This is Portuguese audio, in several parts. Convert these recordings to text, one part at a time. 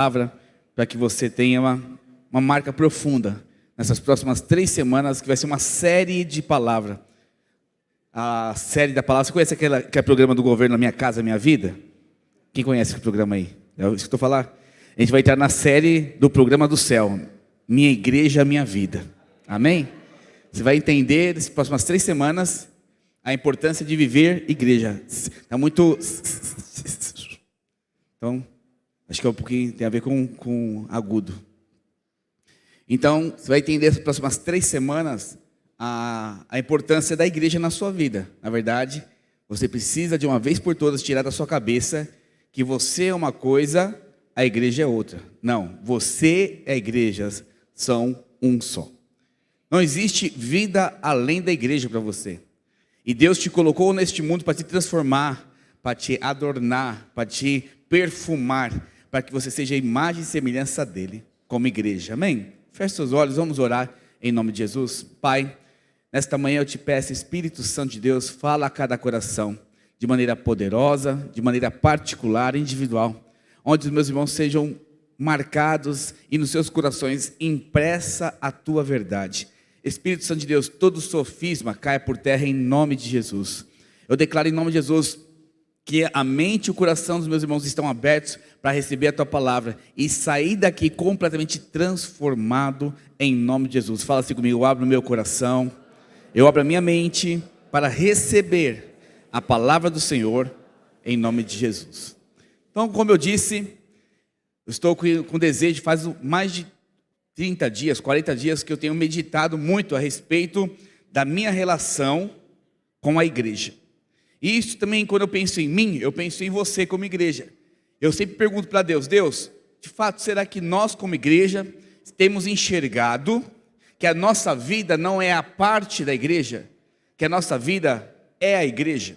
Palavra para que você tenha uma marca profunda nessas próximas 3 semanas, que vai ser uma série de palavra. A série da palavra, você conhece aquele programa do governo, Minha Casa Minha Vida? Quem conhece esse programa aí? É isso que eu estou falando? A gente vai entrar na série do programa do céu, Minha Igreja, Minha Vida. Amém? Você vai entender nessas próximas 3 semanas a importância de viver igreja. Está muito... Então, acho que é um pouquinho, tem a ver com agudo. Então, você vai entender nas próximas 3 semanas a importância da igreja na sua vida. Na verdade, você precisa de uma vez por todas tirar da sua cabeça que você é uma coisa, a igreja é outra. Não, você e a igreja são um só. Não existe vida além da igreja para você. E Deus te colocou neste mundo para te transformar, para te adornar, para te perfumar, para que você seja a imagem e semelhança dele como igreja. Amém? Feche seus olhos, vamos orar em nome de Jesus. Pai, nesta manhã eu te peço, Espírito Santo de Deus, fala a cada coração, de maneira poderosa, de maneira particular, individual, onde os meus irmãos sejam marcados e nos seus corações impressa a tua verdade. Espírito Santo de Deus, todo sofisma caia por terra em nome de Jesus. Eu declaro em nome de Jesus que a mente e o coração dos meus irmãos estão abertos para receber a tua palavra e sair daqui completamente transformado em nome de Jesus. Fala assim comigo: eu abro o meu coração, eu abro a minha mente para receber a palavra do Senhor em nome de Jesus. Então, como eu disse, eu estou com desejo, faz mais de 30 dias, 40 dias que eu tenho meditado muito a respeito da minha relação com a igreja. E isso também, quando eu penso em mim, eu penso em você como igreja. Eu sempre pergunto para Deus: Deus, de fato, será que nós como igreja temos enxergado que a nossa vida não é a parte da igreja, que a nossa vida é a igreja?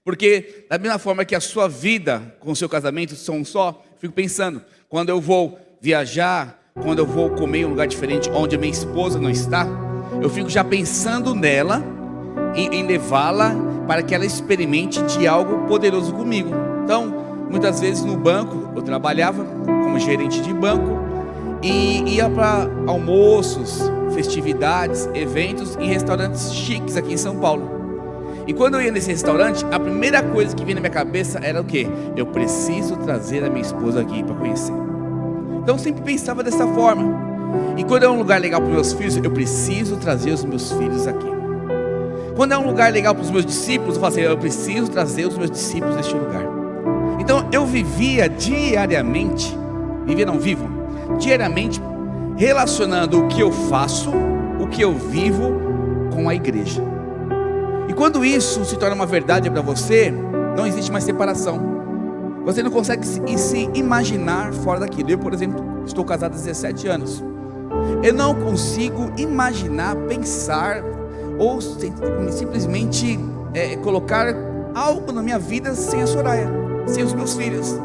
Porque da mesma forma que a sua vida com o seu casamento são um só, fico pensando, quando eu vou viajar, quando eu vou comer em um lugar diferente onde a minha esposa não está, eu fico já pensando nela, em levá-la para que ela experimente de algo poderoso comigo. Então, muitas vezes no banco, eu trabalhava como gerente de banco e ia para almoços, festividades, eventos em restaurantes chiques aqui em São Paulo. E quando eu ia nesse restaurante, a primeira coisa que vinha na minha cabeça era o quê? Eu preciso trazer a minha esposa aqui para conhecer. Então eu sempre pensava dessa forma. E quando é um lugar legal para os meus filhos, eu preciso trazer os meus filhos aqui. Quando é um lugar legal para os meus discípulos, eu falo assim: eu preciso trazer os meus discípulos neste lugar. Então eu vivia diariamente, diariamente, relacionando o que eu faço, o que eu vivo com a igreja. E quando isso se torna uma verdade para você, não existe mais separação. Você não consegue se imaginar fora daquilo. Eu, por exemplo, estou casado há 17 anos. Eu não consigo imaginar, pensar ou simplesmente colocar algo na minha vida sem a Soraya, sem os meus filhos,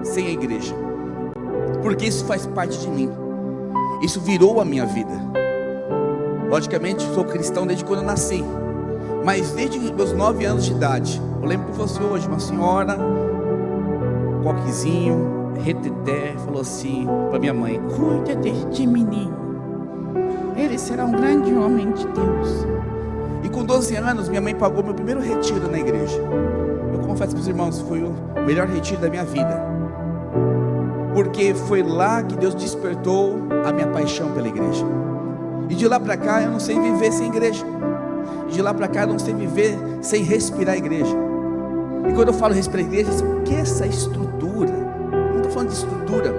sem a igreja. Porque isso faz parte de mim. Isso virou a minha vida. Logicamente, eu sou cristão desde quando eu nasci. Mas desde meus 9 anos de idade, eu lembro que fosse hoje, uma senhora, coquezinho, reteté, falou assim para minha mãe: cuida deste menino, ele será um grande homem de Deus. E com 12 anos, minha mãe pagou meu primeiro retiro na igreja. Eu confesso para os irmãos, foi o melhor retiro da minha vida. Porque foi lá que Deus despertou a minha paixão pela igreja. E de lá para cá, eu não sei viver sem igreja. E de lá para cá, eu não sei viver sem respirar a igreja. E quando eu falo respirar a igreja, o que é essa estrutura? Não estou falando de estrutura.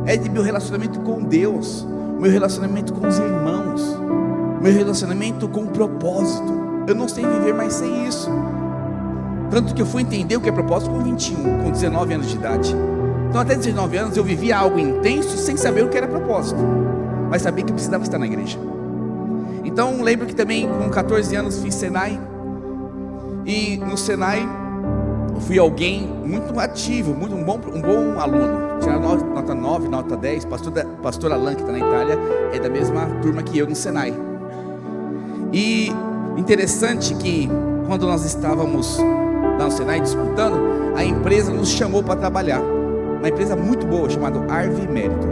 É de meu relacionamento com Deus, meu relacionamento com os irmãos, meu relacionamento com o propósito. Eu não sei viver mais sem isso. Tanto que eu fui entender o que é propósito com 21, com 19 anos de idade. Então até 19 anos eu vivia algo intenso sem saber o que era propósito, mas sabia que precisava estar na igreja. Então lembro que também com 14 anos fiz Senai. E no Senai eu fui alguém muito ativo, um bom aluno. Tinha nota 9, nota 10. Pastor Alan, que está na Itália, é da mesma turma que eu no Senai. E interessante que quando nós estávamos lá no Senai disputando, a empresa nos chamou para trabalhar. uma empresa muito boa, chamada Arvi Meritor.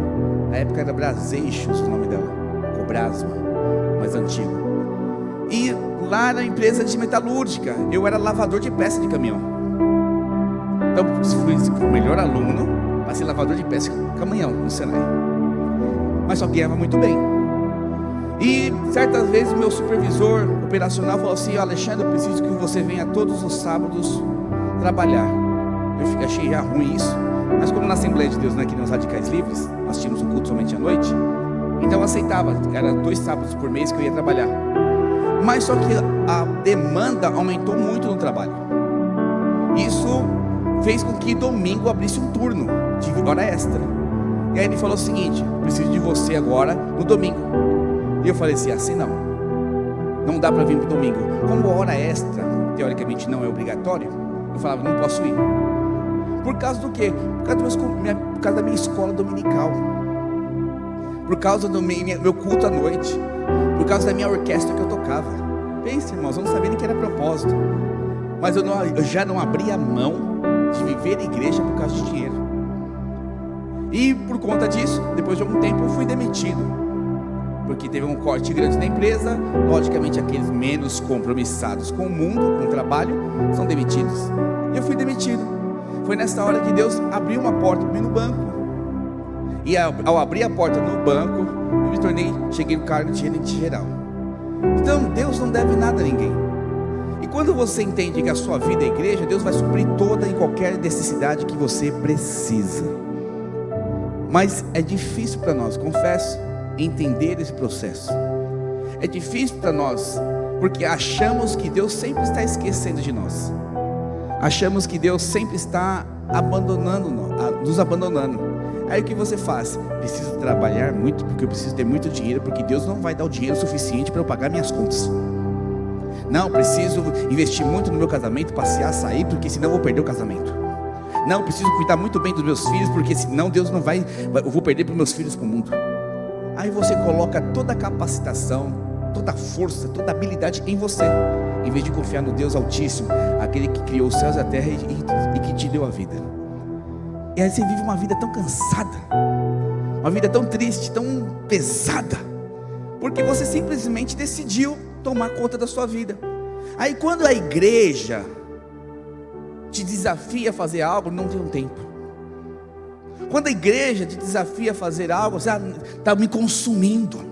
Na época era Braseixos o nome dela, Cobrasma, mais antigo. E lá na empresa de metalúrgica, eu era lavador de peça de caminhão. Então, fui o melhor aluno para ser lavador de peça de caminhão no Senai. Mas só ganhava muito bem. E certas vezes o meu supervisor operacional falou assim: Alexandre, eu preciso que você venha todos os sábados trabalhar. Eu achei já ruim isso, mas como na Assembleia de Deus, né, que nos Radicais Livres, nós tínhamos um culto somente à noite, então eu aceitava, era 2 sábados por mês que eu ia trabalhar. Mas só que a demanda aumentou muito no trabalho. Isso fez com que domingo abrisse um turno de hora extra. E aí ele falou o seguinte: preciso de você agora no domingo. E eu falei assim: não dá para vir no domingo. Como hora extra teoricamente não é obrigatório, eu falava: não posso ir. Por causa do quê? Por causa da minha escola dominical, por causa do meu culto à noite, por causa da minha orquestra que eu tocava. Pense, irmãos, eu não sabia nem que era propósito, mas eu já não abria mão de viver a igreja por causa de dinheiro. E por conta disso, depois de algum tempo eu fui demitido, porque teve um corte grande na empresa. Logicamente aqueles menos compromissados com o mundo, com o trabalho, são demitidos. E eu fui demitido. Foi nessa hora que Deus abriu uma porta para mim no banco. E ao abrir a porta no banco, eu cheguei no cargo de gerente geral. Então Deus não deve nada a ninguém. E quando você entende que a sua vida é igreja, Deus vai suprir toda e qualquer necessidade que você precisa. Mas é difícil para nós, confesso, entender esse processo. É difícil para nós, porque achamos que Deus sempre está esquecendo de nós. Achamos que Deus sempre está nos abandonando. Aí o que você faz? Preciso trabalhar muito, porque eu preciso ter muito dinheiro, porque Deus não vai dar o dinheiro suficiente para eu pagar minhas contas. Não, preciso investir muito no meu casamento, passear, sair, porque senão eu vou perder o casamento. Não, preciso cuidar muito bem dos meus filhos, porque senão Deus não vai, eu vou perder para os meus filhos para o mundo. Aí você coloca toda a capacitação, toda a força, toda a habilidade em você, em vez de confiar no Deus Altíssimo, aquele que criou os céus e a terra e que te deu a vida. E aí você vive uma vida tão cansada, uma vida tão triste, tão pesada, porque você simplesmente decidiu tomar conta da sua vida. Aí quando a igreja te desafia a fazer algo, não tem um tempo. Quando a igreja te desafia a fazer algo, você está me consumindo.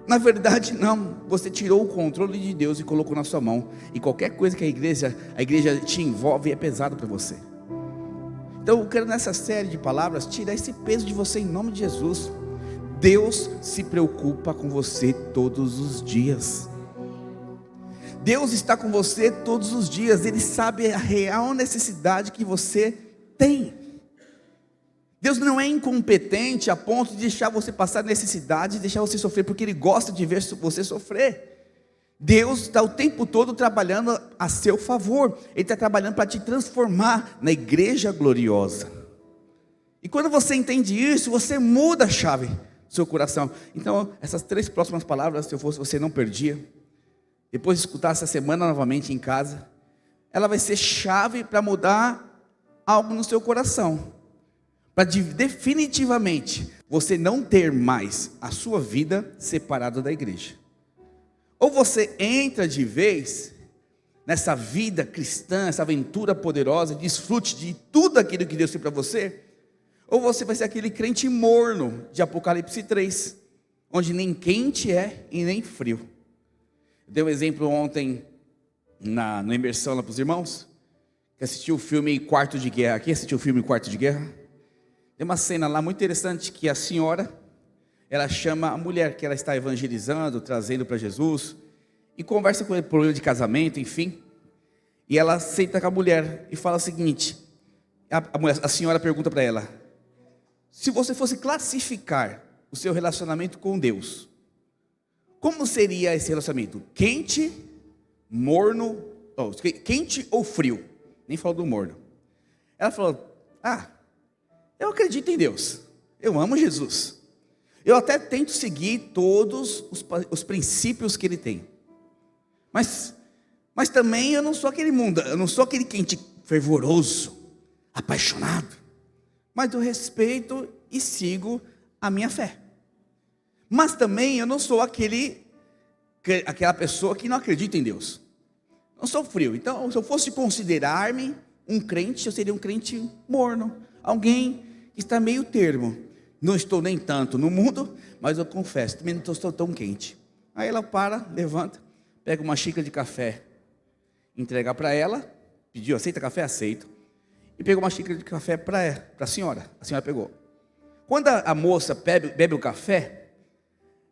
Na verdade não, você tirou o controle de Deus e colocou na sua mão. E qualquer coisa que a igreja te envolve é pesado para você. Então eu quero nessa série de palavras tirar esse peso de você em nome de Jesus. Deus se preocupa com você todos os dias. Deus está com você todos os dias. Ele sabe a real necessidade que você tem. Deus não é incompetente a ponto de deixar você passar necessidade, deixar você sofrer, porque Ele gosta de ver você sofrer. Deus está o tempo todo trabalhando a seu favor. Ele está trabalhando para te transformar na igreja gloriosa. E quando você entende isso, você muda a chave do seu coração. Então essas 3 próximas palavras, se eu fosse você, não perdia. Depois de escutar essa semana novamente em casa, ela vai ser chave para mudar algo no seu coração, para definitivamente você não ter mais a sua vida separada da igreja. Ou você entra de vez nessa vida cristã, essa aventura poderosa, desfrute de tudo aquilo que Deus tem para você, ou você vai ser aquele crente morno de Apocalipse 3, onde nem quente é e nem frio. Eu dei um exemplo ontem na imersão lá para os irmãos, que assistiu o filme Quarto de Guerra. Quem assistiu o filme Quarto de Guerra? Tem uma cena lá muito interessante, que a senhora, ela chama a mulher que ela está evangelizando, trazendo para Jesus, e conversa com ele, problema de casamento, enfim, e ela senta com a mulher e fala o seguinte, a senhora pergunta para ela: se você fosse classificar o seu relacionamento com Deus, como seria esse relacionamento? Quente, morno, quente ou frio? Nem falou do morno. Ela falou: eu acredito em Deus, eu amo Jesus, eu até tento seguir todos os princípios que Ele tem, mas também eu não sou aquele mundo, eu não sou aquele quente fervoroso, apaixonado. mas eu respeito e sigo a minha fé. Mas também eu não sou aquela pessoa que não acredita em Deus. Não sou frio. Então, se eu fosse considerar-me um crente, eu seria um crente morno. Alguém que está meio termo. Não estou nem tanto no mundo, mas eu confesso, também não estou tão quente. Aí ela para, levanta, pega uma xícara de café, entrega para ela, pediu, aceita café? Aceito. E pegou uma xícara de café para a senhora pegou. Quando a moça bebe o café,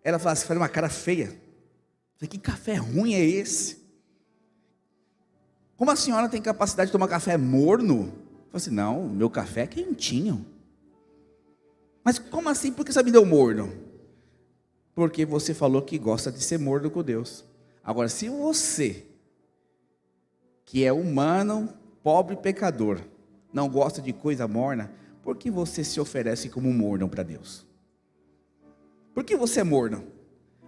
ela fala assim, faz uma cara feia. Falei, que café ruim é esse? Como a senhora tem capacidade de tomar café morno? Eu falei assim, não, meu café é quentinho. Mas como assim? Por que você me deu morno? Porque você falou que gosta de ser morno com Deus. Agora, se você, que é humano, pobre pecador, não gosta de coisa morna, por que você se oferece como morno para Deus? Por que você é morno?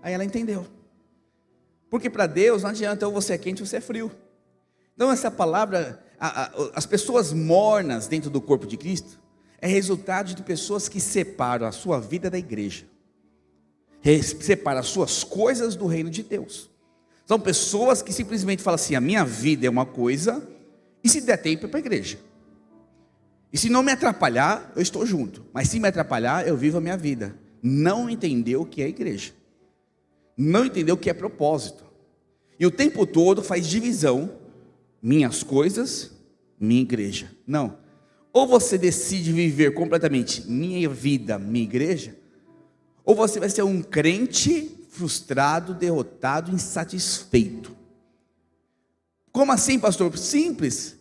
Aí ela entendeu. Porque para Deus não adianta ou você é quente ou você é frio. Então essa palavra, as pessoas mornas dentro do corpo de Cristo, é resultado de pessoas que separam a sua vida da igreja. Separam as suas coisas do reino de Deus. São pessoas que simplesmente falam assim, a minha vida é uma coisa, e se der tempo é para a igreja. E se não me atrapalhar, eu estou junto. Mas se me atrapalhar, eu vivo a minha vida. Não entendeu o que é igreja. Não entendeu o que é propósito. E o tempo todo faz divisão. Minhas coisas, minha igreja. Não. Ou você decide viver completamente minha vida, minha igreja, ou você vai ser um crente frustrado, derrotado, insatisfeito. Como assim, pastor? Simples.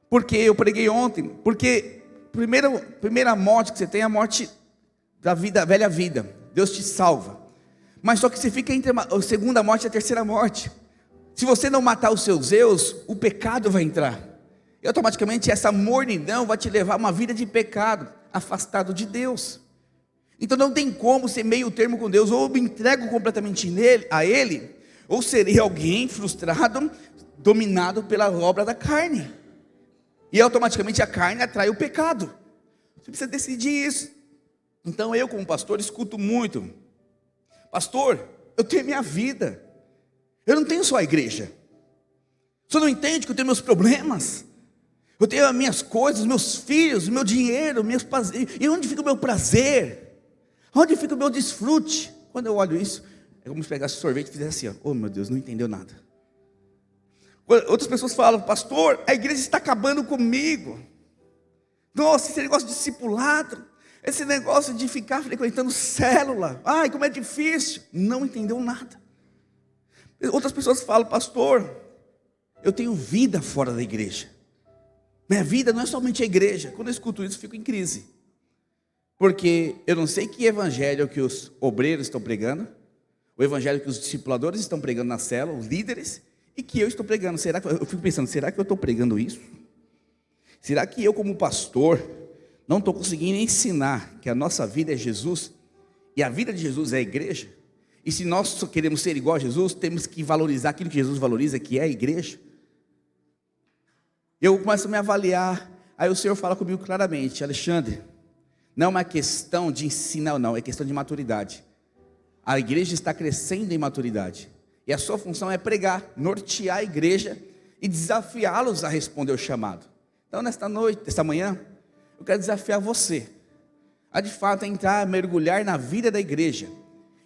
Porque eu preguei ontem. Porque primeira morte que você tem é a morte da vida, velha vida. Deus te salva. Mas só que você fica entre a segunda morte e a terceira morte. Se você não matar os seus eus, o pecado vai entrar. E automaticamente essa mornidão vai te levar a uma vida de pecado, afastado de Deus. Então não tem como ser meio termo com Deus. Ou eu me entrego completamente a Ele, ou serei alguém frustrado, dominado pela obra da carne. E automaticamente a carne atrai o pecado. Você precisa decidir isso. Então eu como pastor escuto muito. Pastor, eu tenho minha vida. Eu não tenho só a igreja. O senhor não entende que eu tenho meus problemas? Eu tenho as minhas coisas, meus filhos, meu dinheiro, meus prazeres. E onde fica o meu prazer? Onde fica o meu desfrute? Quando eu olho isso, é como se pegasse sorvete e fizesse assim, ó. Oh meu Deus, não entendeu nada. Outras pessoas falam, pastor, a igreja está acabando comigo. Nossa, esse negócio de discipulado, esse negócio de ficar frequentando célula, ai como é difícil. Não entendeu nada. Outras pessoas falam, pastor, eu tenho vida fora da igreja. Minha vida não é somente a igreja. Quando eu escuto isso, eu fico em crise. Porque eu não sei que evangelho que os obreiros estão pregando, o evangelho que os discipuladores estão pregando na célula, os líderes, e que eu estou pregando. Eu fico pensando, será que eu estou pregando isso? Será que eu como pastor não estou conseguindo ensinar que a nossa vida é Jesus, e a vida de Jesus é a igreja? E se nós só queremos ser igual a Jesus, temos que valorizar aquilo que Jesus valoriza, que é a igreja. Eu começo a me avaliar, aí o Senhor fala comigo claramente, Alexandre, não é uma questão de ensinar, não, é questão de maturidade. A igreja está crescendo em maturidade, e a sua função é pregar, nortear a igreja, e desafiá-los a responder o chamado. Então nesta manhã, eu quero desafiar você, a de fato entrar, mergulhar na vida da igreja,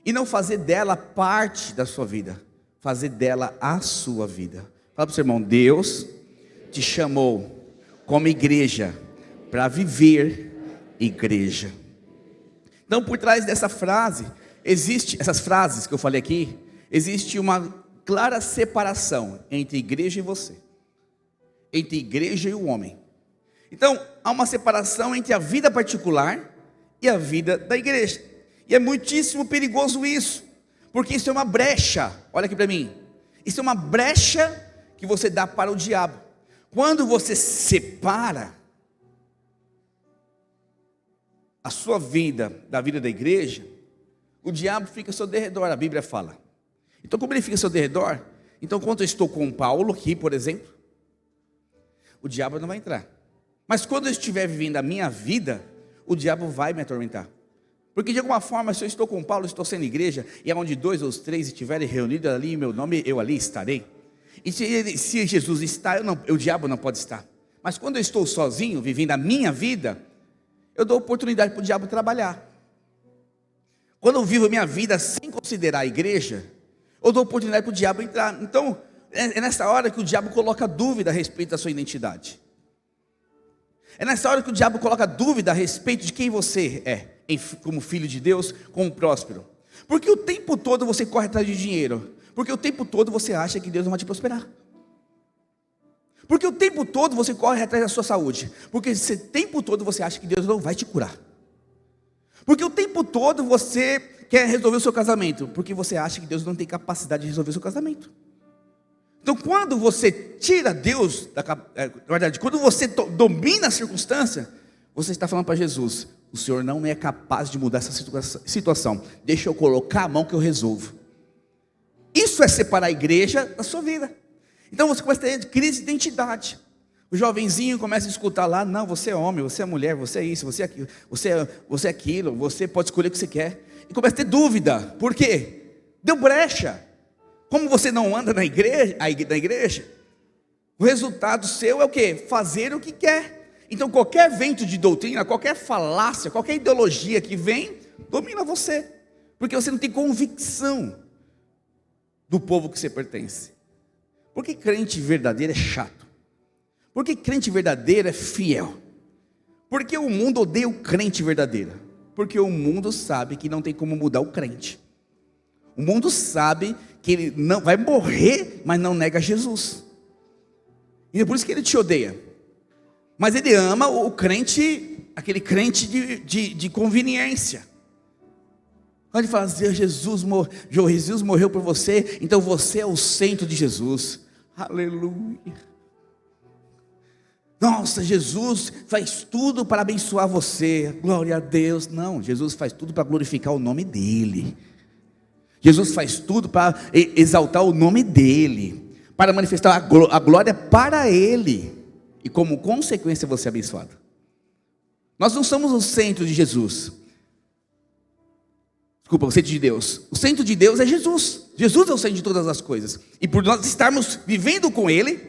e não fazer dela parte da sua vida, fazer dela a sua vida. Fala para o seu irmão, Deus te chamou como igreja para viver igreja. Então por trás dessa frase, essas frases que eu falei aqui, existe uma clara separação entre igreja e você, entre igreja e o homem. Então há uma separação entre a vida particular e a vida da igreja, e é muitíssimo perigoso isso, porque isso é uma brecha, olha aqui para mim, isso é uma brecha que você dá para o diabo. Quando você separa a sua vida da vida da igreja, o diabo fica ao seu derredor, a Bíblia fala. Então como ele fica ao seu derredor, então quando eu estou com Paulo aqui, por exemplo, o diabo não vai entrar. Mas quando eu estiver vivendo a minha vida, o diabo vai me atormentar. Porque de alguma forma, se eu estou com Paulo, estou sendo igreja, e aonde 2 ou 3 estiverem reunidos ali em meu nome, eu ali estarei. E se Jesus está, o diabo não pode estar. Mas quando eu estou sozinho, vivendo a minha vida, eu dou oportunidade para o diabo trabalhar. Quando eu vivo a minha vida sem considerar a igreja, eu dou oportunidade para o diabo entrar. Então, é nessa hora que o diabo coloca dúvida a respeito da sua identidade. É nessa hora que o diabo coloca dúvida a respeito de quem você é, como filho de Deus, como próspero. Porque o tempo todo você corre atrás de dinheiro. Porque o tempo todo você acha que Deus não vai te prosperar. Porque o tempo todo você corre atrás da sua saúde. Porque o tempo todo você acha que Deus não vai te curar. Porque o tempo todo você quer resolver o seu casamento. Porque você acha que Deus não tem capacidade de resolver o seu casamento. Então quando você tira Deus, na verdade, quando você domina a circunstância, você está falando para Jesus: o Senhor não é capaz de mudar essa situação, deixa eu colocar a mão que eu resolvo. Isso é separar a igreja da sua vida. Então você começa a ter crise de identidade. O jovenzinho começa a escutar lá: não, você é homem, você é mulher, você é isso, você é aquilo, você é aquilo, você pode escolher o que você quer. E começa a ter dúvida. Por quê? Deu brecha. Como você não anda na igreja, o resultado seu é o quê? Fazer o que quer. Então qualquer vento de doutrina, qualquer falácia, qualquer ideologia que vem, domina você. Porque você não tem convicção do povo que você pertence. Porque crente verdadeiro é chato. Porque crente verdadeiro é fiel. Porque o mundo odeia o crente verdadeiro. Porque o mundo sabe que não tem como mudar o crente. O mundo sabe que ele não vai morrer, mas não nega Jesus. E é por isso que ele te odeia. Mas ele ama o crente, aquele crente de conveniência. Quando ele fala: Jesus morreu por você, então você é o centro de Jesus. Aleluia. Nossa, Jesus faz tudo para abençoar você. Glória a Deus. Não, Jesus faz tudo para glorificar o nome dEle. Jesus faz tudo para exaltar o nome dEle, para manifestar a glória para Ele, e como consequência você é abençoado. Nós não somos o centro de Jesus. Desculpa, o centro de Deus. O centro de Deus é Jesus. Jesus é o centro de todas as coisas. E por nós estarmos vivendo com Ele,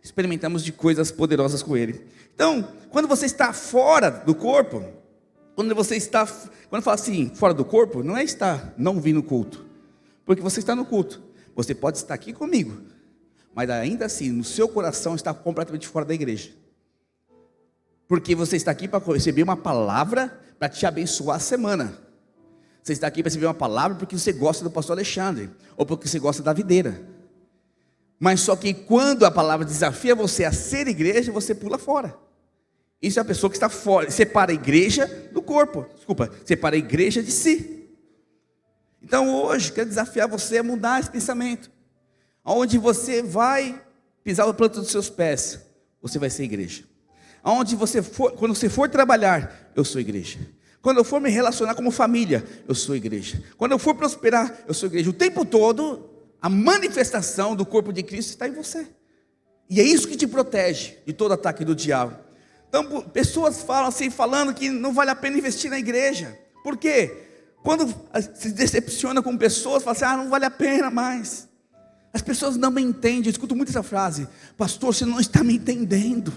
experimentamos de coisas poderosas com Ele. Então, quando você está fora do corpo, quando fala assim, fora do corpo, não é estar não vir no culto. Porque você está no culto. Você pode estar aqui comigo, mas ainda assim, no seu coração está completamente fora da igreja. Porque você está aqui para receber uma palavra para te abençoar a semana. Você está aqui para receber uma palavra porque você gosta do pastor Alexandre, ou porque você gosta da videira. Mas só que quando a palavra desafia você a ser igreja, você pula fora. Isso é a pessoa que está fora, separa a igreja do corpo. Separa a igreja de si. Então hoje, quero desafiar você a mudar esse pensamento. Onde você vai pisar a planta dos seus pés, você vai ser igreja. Aonde você for, quando você for trabalhar, eu sou igreja. Quando eu for me relacionar como família, eu sou igreja. Quando eu for prosperar, eu sou igreja. O tempo todo, a manifestação do corpo de Cristo está em você. E é isso que te protege de todo ataque do diabo. Então, pessoas falam assim, falando que não vale a pena investir na igreja. Por quê? Quando se decepciona com pessoas, fala assim: não vale a pena mais. As pessoas não me entendem. Eu escuto muito essa frase: pastor, você não está me entendendo.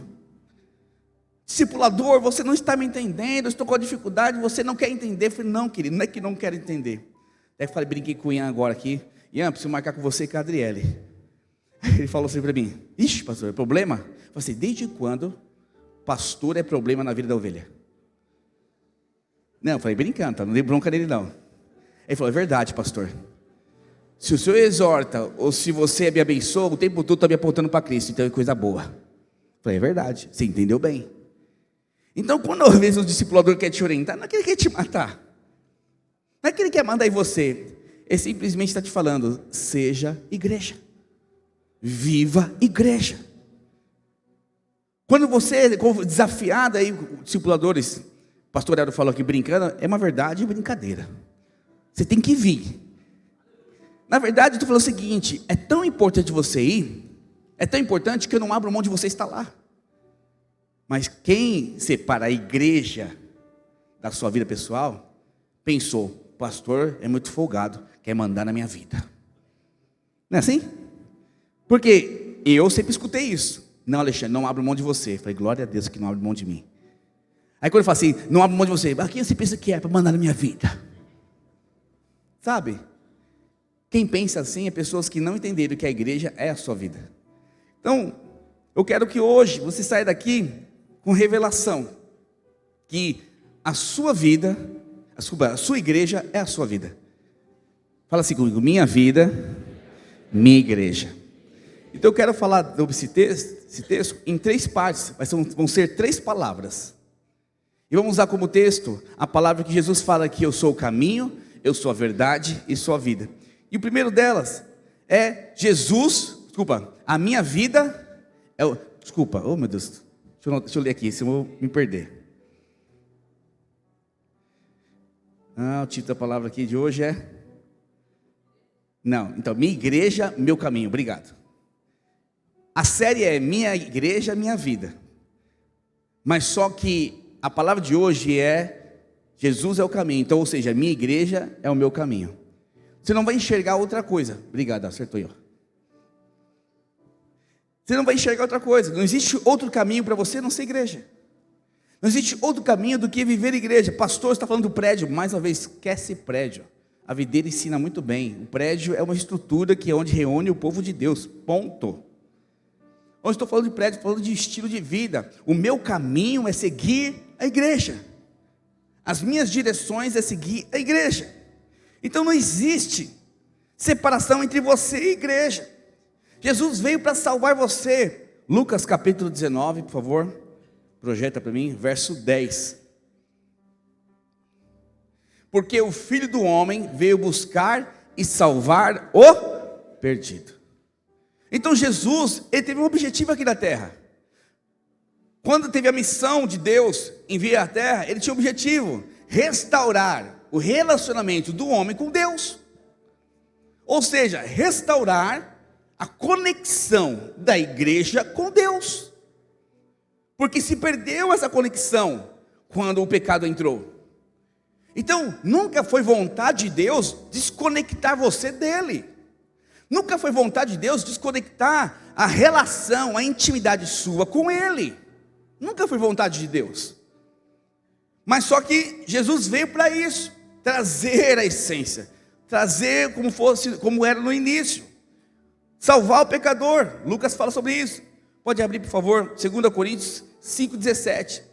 Discipulador, você não está me entendendo. Eu estou com dificuldade, você não quer entender. Eu falei: não, querido, não é que não quero entender. Daí eu brinquei com o Ian agora aqui. Ian, preciso marcar com você e com a Adriele. Ele falou assim para mim: ixi, pastor, é problema? Eu falei assim: desde quando pastor é problema na vida da ovelha? Não, eu falei brincando, não dei bronca nele não. Ele falou: é verdade, pastor. Se o senhor exorta, ou se você me abençoa, o tempo todo está me apontando para Cristo, então é coisa boa. Eu falei: é verdade, você entendeu bem. Então quando às vezes o discipulador quer te orientar, não é que ele quer te matar, não é que ele quer mandar em você, ele simplesmente está te falando: seja igreja, viva igreja. Quando você é desafiado aí, discipuladores, o pastor Hélio falou aqui brincando, é uma verdade brincadeira. Você tem que vir. Na verdade, eu estou falando o seguinte: é tão importante você ir, é tão importante que eu não abro mão de você estar lá. Mas quem separa a igreja da sua vida pessoal, pensou: o pastor é muito folgado, quer mandar na minha vida. Não é assim? Porque eu sempre escutei isso. Não, Alexandre, não abro mão de você. Eu falei: glória a Deus que não abre mão de mim. Aí quando eu falo assim: não abro mão de você, mas quem você pensa que é para mandar na minha vida? Sabe? Quem pensa assim é pessoas que não entenderam que a igreja é a sua vida. Então, eu quero que hoje você saia daqui com revelação que a sua vida, a sua igreja é a sua vida. Fala assim comigo: minha vida, minha igreja. Então eu quero falar sobre esse texto em 3 partes, mas vão ser 3 palavras. E vamos usar como texto a palavra que Jesus fala que eu sou o caminho, eu sou a verdade e sou a vida. E o primeiro delas é a minha vida é o... Desculpa, oh meu Deus, deixa eu ler aqui, senão eu vou me perder. O título da palavra aqui de hoje é... Então, minha igreja, meu caminho, obrigado. A série é minha igreja, minha vida. Mas só que a palavra de hoje é Jesus é o caminho. Então, ou seja, minha igreja é o meu caminho. Você não vai enxergar outra coisa. Obrigado, acertou eu. Você não vai enxergar outra coisa. Não existe outro caminho para você não ser igreja. Não existe outro caminho do que viver igreja. Pastor, você está falando do prédio. Mais uma vez, esquece prédio. A videira ensina muito bem. O prédio é uma estrutura que é onde reúne o povo de Deus. Ponto. Hoje estou falando de prédio, estou falando de estilo de vida. O meu caminho é seguir a igreja. As minhas direções é seguir a igreja. Então não existe separação entre você e a igreja. Jesus veio para salvar você. Lucas capítulo 19, por favor. Projeta para mim, verso 10. Porque o Filho do Homem veio buscar e salvar o perdido. Então Jesus, ele teve um objetivo aqui na terra. Quando teve a missão de Deus em vir à terra, ele tinha um objetivo: restaurar o relacionamento do homem com Deus. Ou seja, restaurar a conexão da igreja com Deus. Porque se perdeu essa conexão quando o pecado entrou. Então, nunca foi vontade de Deus desconectar você dele. Nunca foi vontade de Deus desconectar a relação, a intimidade sua com ele. Nunca foi vontade de Deus. Mas só que Jesus veio para isso, trazer a essência, trazer como era no início, salvar o pecador. Lucas fala sobre isso. Pode abrir, por favor, 2 Coríntios 5,17.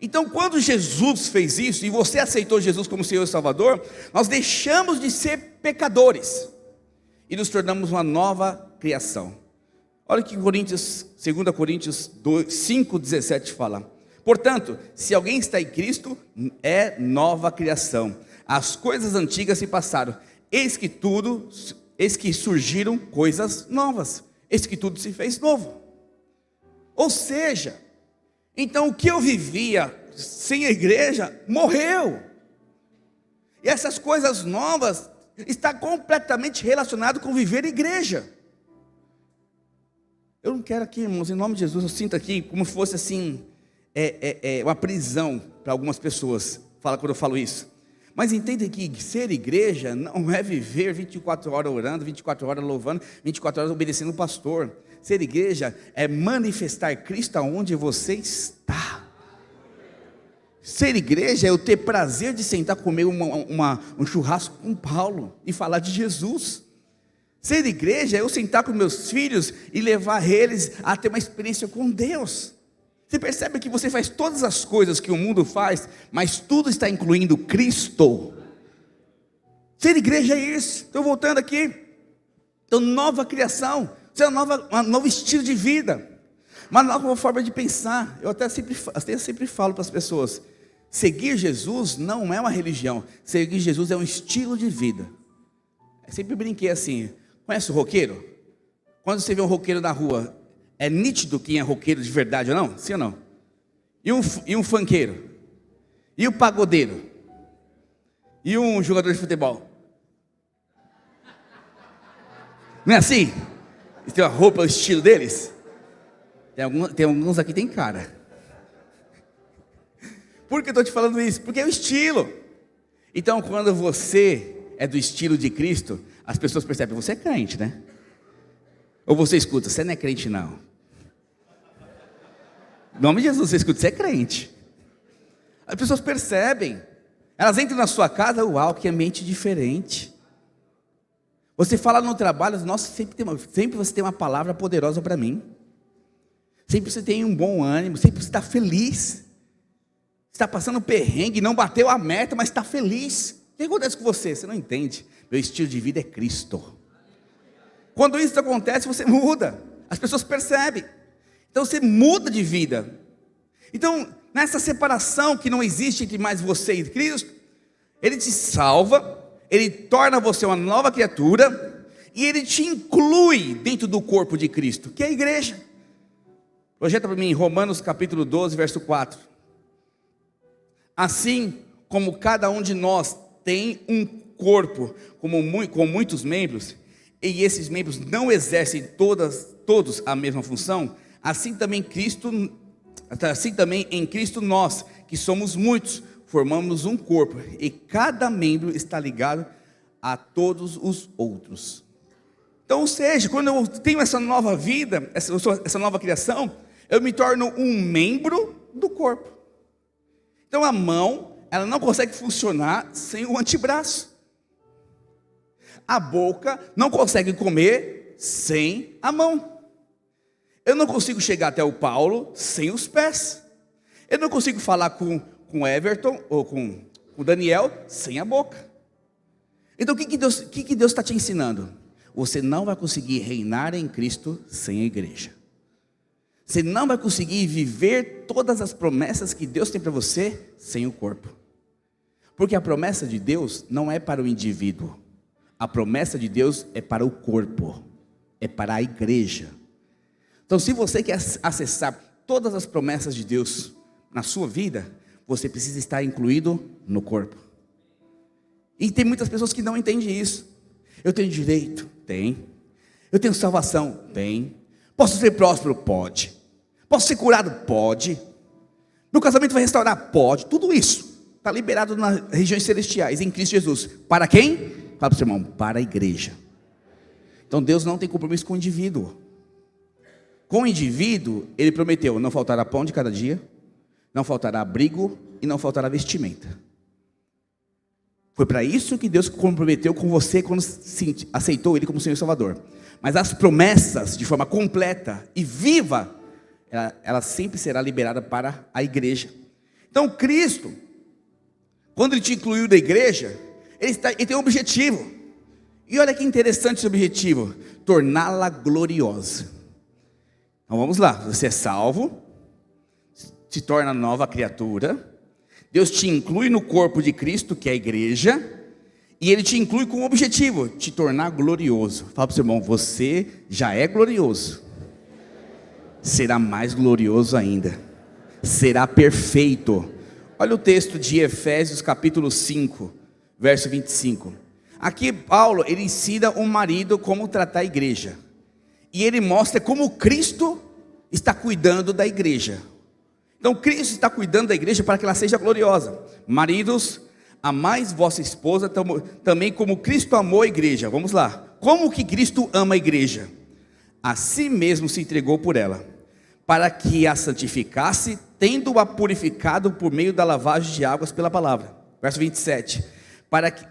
Então, quando Jesus fez isso, e você aceitou Jesus como Senhor e Salvador, nós deixamos de ser pecadores e nos tornamos uma nova criação. Olha o que 2 Coríntios 5,17 fala: portanto, se alguém está em Cristo, é nova criação. As coisas antigas se passaram, eis que surgiram coisas novas, eis que tudo se fez novo. Ou seja, então o que eu vivia sem a igreja morreu. E essas coisas novas está completamente relacionado com viver igreja. Eu não quero aqui, irmãos, em nome de Jesus, eu sinto aqui como se fosse assim, uma prisão para algumas pessoas, quando eu falo isso. Mas entendem que ser igreja não é viver 24 horas orando, 24 horas louvando, 24 horas obedecendo o pastor. Ser igreja é manifestar Cristo aonde você está. Ser igreja é eu ter prazer de sentar comer um churrasco com Paulo e falar de Jesus. Ser igreja é eu sentar com meus filhos e levar eles a ter uma experiência com Deus. Você percebe que você faz todas as coisas que o mundo faz, mas tudo está incluindo Cristo. Ser igreja é isso. Estou voltando aqui. Então, nova criação, isso é um novo estilo de vida, uma nova forma de pensar. Eu até sempre falo para as pessoas: seguir Jesus não é uma religião, seguir Jesus é um estilo de vida. Eu sempre brinquei assim: conhece o roqueiro? Quando você vê um roqueiro na rua, é nítido quem é roqueiro de verdade ou não? Sim ou não? E um funkeiro? E o pagodeiro? E um jogador de futebol? Não é assim? Tem uma roupa, o estilo deles? Tem alguns aqui tem cara. Por que eu estou te falando isso? Porque é o estilo. Então, quando você é do estilo de Cristo, as pessoas percebem, você é crente, né? Ou você escuta, você não é crente não. Em nome de Jesus, você escuta, você é crente. As pessoas percebem. Elas entram na sua casa, uau, que ambiente diferente. Você fala no trabalho, nossa, sempre você tem uma palavra poderosa para mim. Sempre você tem um bom ânimo, sempre você está feliz. Está passando perrengue, não bateu a meta, mas está feliz. O que acontece com você? Você não entende. Meu estilo de vida é Cristo. Quando isso acontece, você muda. As pessoas percebem. Então você muda de vida. Então, nessa separação que não existe entre mais você e Cristo, Ele te salva, Ele torna você uma nova criatura, e Ele te inclui dentro do corpo de Cristo, que é a igreja. Projeta para mim, Romanos capítulo 12, verso 4. Assim como cada um de nós tem um corpo com muitos membros, e esses membros não exercem todos a mesma função, assim também em Cristo nós, que somos muitos, formamos um corpo, e cada membro está ligado a todos os outros. Então, ou seja, quando eu tenho essa nova vida, essa nova criação, eu me torno um membro do corpo. Então a mão, ela não consegue funcionar sem o antebraço. A boca não consegue comer sem a mão. Eu não consigo chegar até o Paulo sem os pés. Eu não consigo falar com o Everton ou com o Daniel sem a boca. Então o que Deus está te ensinando? Você não vai conseguir reinar em Cristo sem a igreja. Você não vai conseguir viver todas as promessas que Deus tem para você sem o corpo. Porque a promessa de Deus não é para o indivíduo. A promessa de Deus é para o corpo. É para a igreja. Então, se você quer acessar todas as promessas de Deus na sua vida, você precisa estar incluído no corpo. E tem muitas pessoas que não entendem isso. Eu tenho direito? Tem. Eu tenho salvação? Tem. Posso ser próspero? Pode. Posso ser curado? Pode. Meu casamento vai restaurar? Pode. Tudo isso está liberado nas regiões celestiais, em Cristo Jesus. Para quem? Fala para o seu irmão, para a igreja. Então Deus não tem compromisso com o indivíduo. Com o indivíduo, Ele prometeu, não faltará pão de cada dia, não faltará abrigo e não faltará vestimenta. Foi para isso que Deus comprometeu com você quando aceitou Ele como Senhor e Salvador. Mas as promessas, de forma completa e viva, ela sempre será liberada para a igreja. Então Cristo, quando Ele te incluiu da igreja, Ele tem um objetivo. E olha que interessante esse objetivo: torná-la gloriosa. Então vamos lá, você é salvo, se torna nova criatura, Deus te inclui no corpo de Cristo, que é a igreja, e Ele te inclui com um objetivo: te tornar glorioso. Fala para o seu irmão, você já é glorioso, será mais glorioso ainda, será perfeito. Olha o texto de Efésios capítulo 5, verso 25. Aqui Paulo, ele ensina o marido como tratar a igreja. E ele mostra como Cristo está cuidando da igreja. Então Cristo está cuidando da igreja para que ela seja gloriosa. Maridos, amais vossa esposa também como Cristo amou a igreja. Vamos lá. Como que Cristo ama a igreja? A si mesmo se entregou por ela, para que a santificasse, tendo-a purificado por meio da lavagem de águas pela palavra. Verso 27.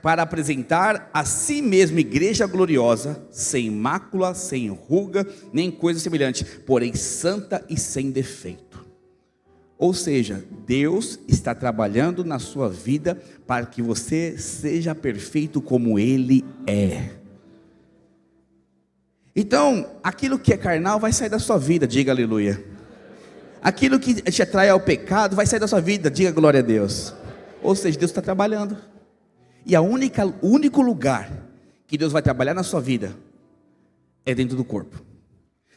Para apresentar a si mesmo igreja gloriosa, sem mácula, sem ruga, nem coisa semelhante, porém santa e sem defeito. Ou seja, Deus está trabalhando na sua vida para que você seja perfeito como Ele é. Então, aquilo que é carnal vai sair da sua vida, diga aleluia. Aquilo que te atrai ao pecado vai sair da sua vida, diga glória a Deus. Ou seja, Deus está trabalhando. E o único lugar que Deus vai trabalhar na sua vida é dentro do corpo.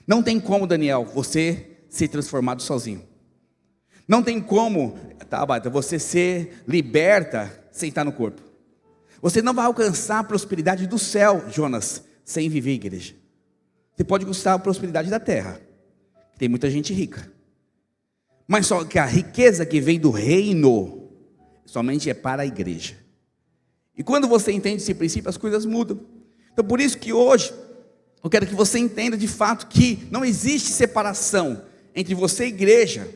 Não tem como, Daniel, você ser transformado sozinho. Não tem como, você ser liberta sem estar no corpo. Você não vai alcançar a prosperidade do céu, Jonas, sem viver a igreja. Você pode conquistar a prosperidade da terra. Tem muita gente rica. Mas só que a riqueza que vem do reino somente é para a igreja. E quando você entende esse princípio, as coisas mudam. Então por isso que hoje eu quero que você entenda de fato que não existe separação entre você e a igreja.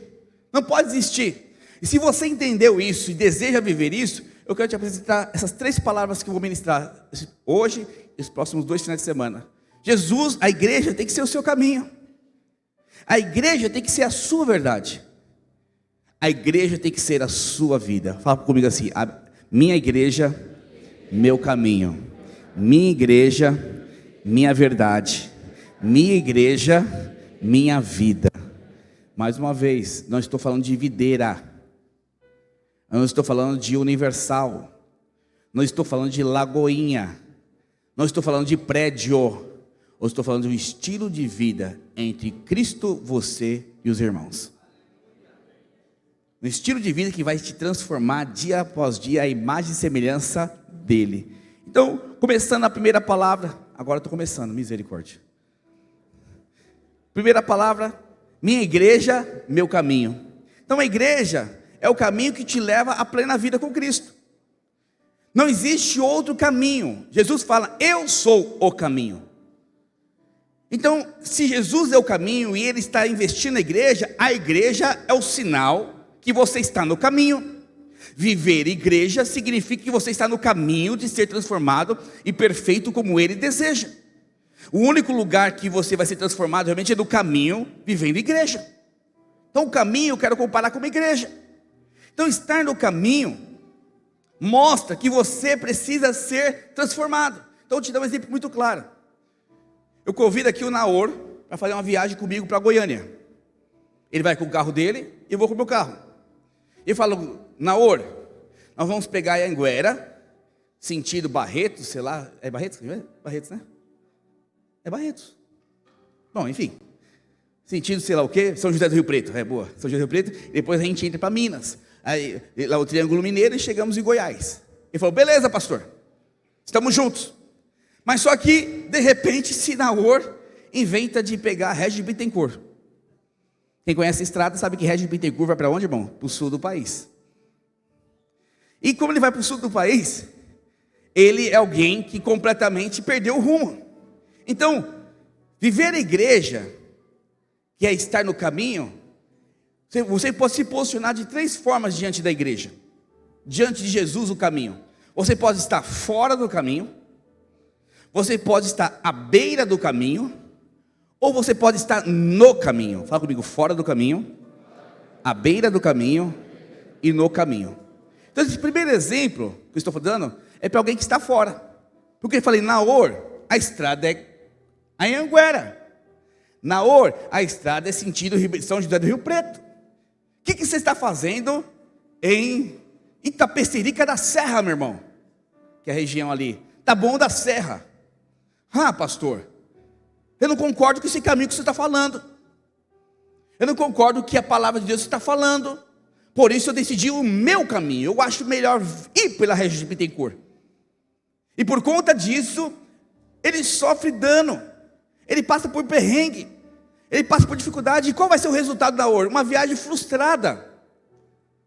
Não pode existir. E se você entendeu isso e deseja viver isso, eu quero te apresentar essas 3 palavras que eu vou ministrar hoje e os próximos 2 finais de semana. Jesus, a igreja tem que ser o seu caminho. A igreja tem que ser a sua verdade. A igreja tem que ser a sua vida. Fala comigo assim: minha igreja, meu caminho. Minha igreja, minha verdade. Minha igreja, minha vida. Mais uma vez, não estou falando de videira. Eu não estou falando de universal. Não estou falando de lagoinha. Não estou falando de prédio. Eu estou falando de um estilo de vida entre Cristo, você e os irmãos. Um estilo de vida que vai te transformar dia após dia a imagem e semelhança dele. Então, começando a primeira palavra. Agora estou começando, misericórdia. Primeira palavra: minha igreja, meu caminho. Então a igreja é o caminho que te leva à plena vida com Cristo. Não existe outro caminho. Jesus fala: eu sou o caminho. Então, se Jesus é o caminho e Ele está investindo na igreja, a igreja é o sinal que você está no caminho. Viver igreja significa que você está no caminho de ser transformado e perfeito como Ele deseja. O único lugar que você vai ser transformado realmente é no caminho, vivendo igreja. Então o caminho eu quero comparar com uma igreja. Então estar no caminho mostra que você precisa ser transformado. Então eu te dar um exemplo muito claro. Eu convido aqui o Naor para fazer uma viagem comigo para Goiânia. Ele vai com o carro dele e eu vou com o meu carro. Eu falo: Naor, nós vamos pegar a Anguera, sentido Barretos, sei lá, é Barretos? Barretos, né? É Barretos. Bom, enfim, sentido sei lá o quê, São José do Rio Preto, é boa, São José do Rio Preto, depois a gente entra para Minas, aí lá o Triângulo Mineiro e chegamos em Goiás. Ele falou: beleza, pastor, estamos juntos. Mas só que, de repente, Naor inventa de pegar a Regis de Bittencourt. Quem conhece a estrada sabe que Regis de Bittencourt vai para onde, irmão? Para o sul do país. E como ele vai para o sul do país, ele é alguém que completamente perdeu o rumo. Então, viver a igreja, que é estar no caminho, você pode se posicionar de 3 formas diante da igreja. Diante de Jesus, o caminho. Você pode estar fora do caminho, você pode estar à beira do caminho, ou você pode estar no caminho. Fala comigo: fora do caminho, à beira do caminho e no caminho. Então esse primeiro exemplo que eu estou dando é para alguém que está fora. Porque eu falei: Naor, a estrada é a Anguera. Naor, a estrada é sentido São José do Rio Preto. O que você está fazendo em Itapecerica da Serra, meu irmão? Que é a região ali, Taboão da Serra. Ah, pastor, eu não concordo com esse caminho que você está falando. Eu não concordo com o que a palavra de Deus está falando. Por isso eu decidi o meu caminho. Eu acho melhor ir pela região de Bittencourt. E por conta disso, ele sofre dano. Ele passa por perrengue. Ele passa por dificuldade. E qual vai ser o resultado da Naor? Uma viagem frustrada.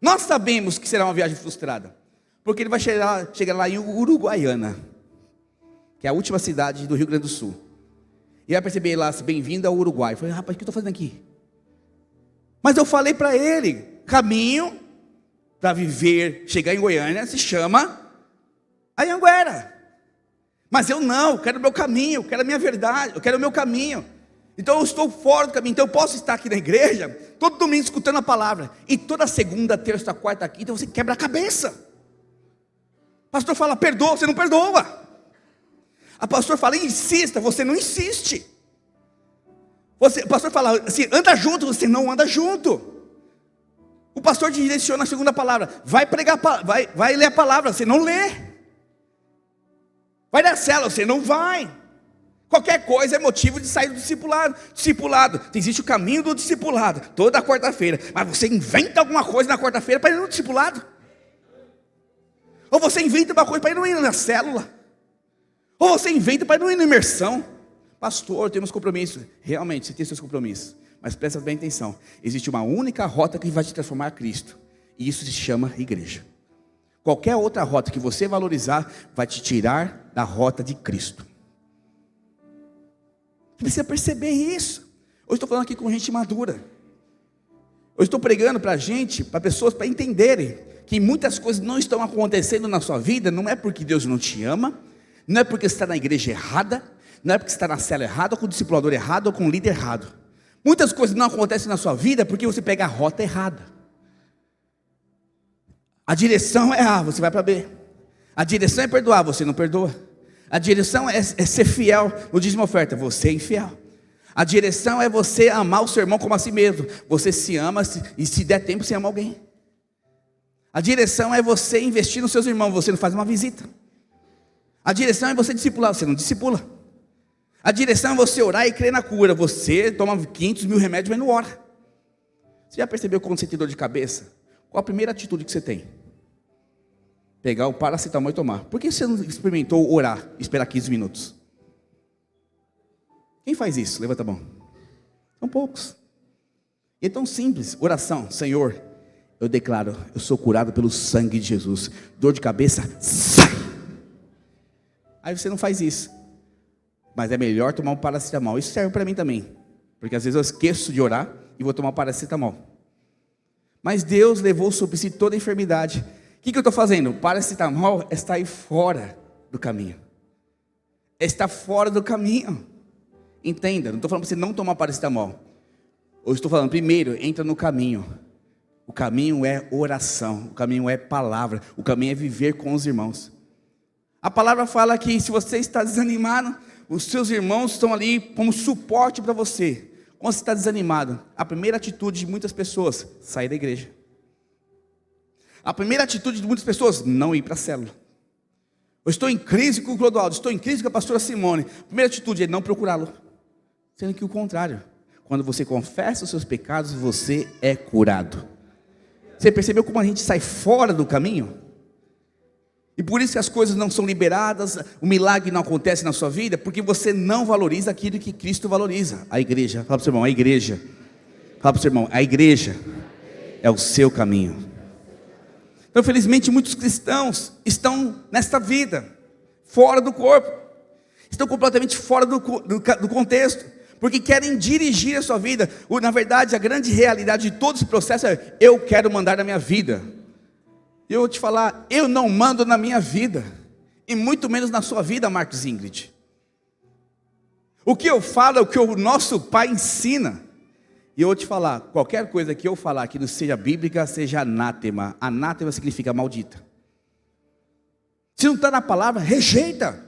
Nós sabemos que será uma viagem frustrada. Porque ele vai chegar lá em Uruguaiana, que é a última cidade do Rio Grande do Sul. E vai perceber lá: bem-vindo ao Uruguai. Eu falei: rapaz, o que eu estou fazendo aqui? Mas eu falei para ele: caminho para viver, chegar em Goiânia, se chama Anhanguera. Mas eu não, eu quero o meu caminho, eu quero a minha verdade, eu quero o meu caminho. Então eu estou fora do caminho. Então eu posso estar aqui na igreja, todo domingo escutando a palavra, e toda segunda, terça, quarta, quinta, você quebra a cabeça. O pastor fala: perdoa, você não perdoa. A pastor fala: insista, você não insiste. O pastor fala assim: anda junto, você não anda junto. O pastor te direciona a segunda palavra: vai pregar, vai ler a palavra, você não lê. Vai na célula, você não vai. Qualquer coisa é motivo de sair do discipulado. Existe o caminho do discipulado, toda quarta-feira. Mas você inventa alguma coisa na quarta-feira para ir no discipulado. Ou você inventa uma coisa para ir não ir na célula. Ou você inventa para não ir na imersão. Pastor, temos compromissos. Realmente, você tem seus compromissos. Mas presta bem atenção. Existe uma única rota que vai te transformar a Cristo. E isso se chama igreja. Qualquer outra rota que você valorizar vai te tirar da rota de Cristo. Você precisa perceber isso. Hoje estou falando aqui com gente madura. Hoje estou pregando para gente, para pessoas, para entenderem que muitas coisas não estão acontecendo na sua vida. Não é porque Deus não te ama, não é porque você está na igreja errada, não é porque você está na cela errada, ou com o discipulador errado, ou com o líder errado. Muitas coisas não acontecem na sua vida porque você pega a rota errada. A direção é A, você vai para B. A direção é perdoar, você não perdoa. A direção é ser fiel no dízimo e oferta, você é infiel. A direção é você amar o seu irmão como a si mesmo. Você se ama e se der tempo você ama alguém. A direção é você investir nos seus irmãos, você não faz uma visita. A direção é você discipular, você não discipula. A direção é você orar e crer na cura, você toma 500 mil remédios, mas não ora. Você já percebeu quando você tem dor de cabeça? Qual a primeira atitude que você tem? Pegar o paracetamol e tomar. Por que você não experimentou orar e esperar 15 minutos? Quem faz isso? Levanta a mão. São poucos. É tão simples. Oração. Senhor, eu declaro, eu sou curado pelo sangue de Jesus. Dor de cabeça, sai. Aí você não faz isso. Mas é melhor tomar um paracetamol. Isso serve para mim também. Porque às vezes eu esqueço de orar e vou tomar um paracetamol. Mas Deus levou sobre si toda a enfermidade. O que eu estou fazendo? O paracetamol está aí fora do caminho. Está fora do caminho. Entenda, não estou falando para você não tomar paracetamol. Eu estou falando, primeiro, entra no caminho. O caminho é oração. O caminho é palavra. O caminho é viver com os irmãos. A palavra fala que se você está desanimado, os seus irmãos estão ali como suporte para você. Quando você está desanimado, a primeira atitude de muitas pessoas, sair da igreja. A primeira atitude de muitas pessoas, não ir para a célula. Eu estou em crise com o Clodoaldo, estou em crise com a pastora Simone. A primeira atitude é não procurá-lo. Sendo que o contrário, quando você confessa os seus pecados, você é curado. Você percebeu como a gente sai fora do caminho? E por isso que as coisas não são liberadas, o milagre não acontece na sua vida, porque você não valoriza aquilo que Cristo valoriza. A igreja, fala para o seu irmão, a igreja. Fala para o seu irmão, a igreja é o seu caminho. Então, felizmente, muitos cristãos estão nesta vida, fora do corpo, estão completamente fora do contexto, porque querem dirigir a sua vida. Na verdade, a grande realidade de todo esse processo é: eu quero mandar na minha vida. E eu vou te falar, eu não mando na minha vida, e muito menos na sua vida, Marcos e Ingrid. O que eu falo é o que o nosso Pai ensina. E eu vou te falar, qualquer coisa que eu falar que não seja bíblica, seja anátema. Anátema significa maldita. Se não está na palavra, rejeita.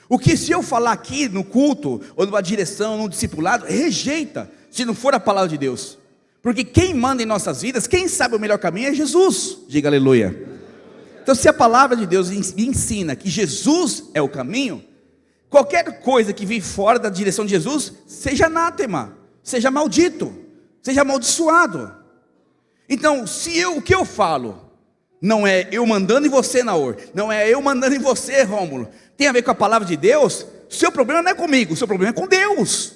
O que se eu falar aqui no culto, ou numa direção, num discipulado, rejeita, se não for a palavra de Deus. Porque quem manda em nossas vidas, quem sabe o melhor caminho é Jesus. Diga aleluia. Então, se a palavra de Deus me ensina que Jesus é o caminho, qualquer coisa que vir fora da direção de Jesus, seja anátema, seja maldito, seja amaldiçoado. Então, o que eu falo, não é eu mandando em você, Naor, não é eu mandando em você, Rômulo, tem a ver com a palavra de Deus. O seu problema não é comigo, o seu problema é com Deus.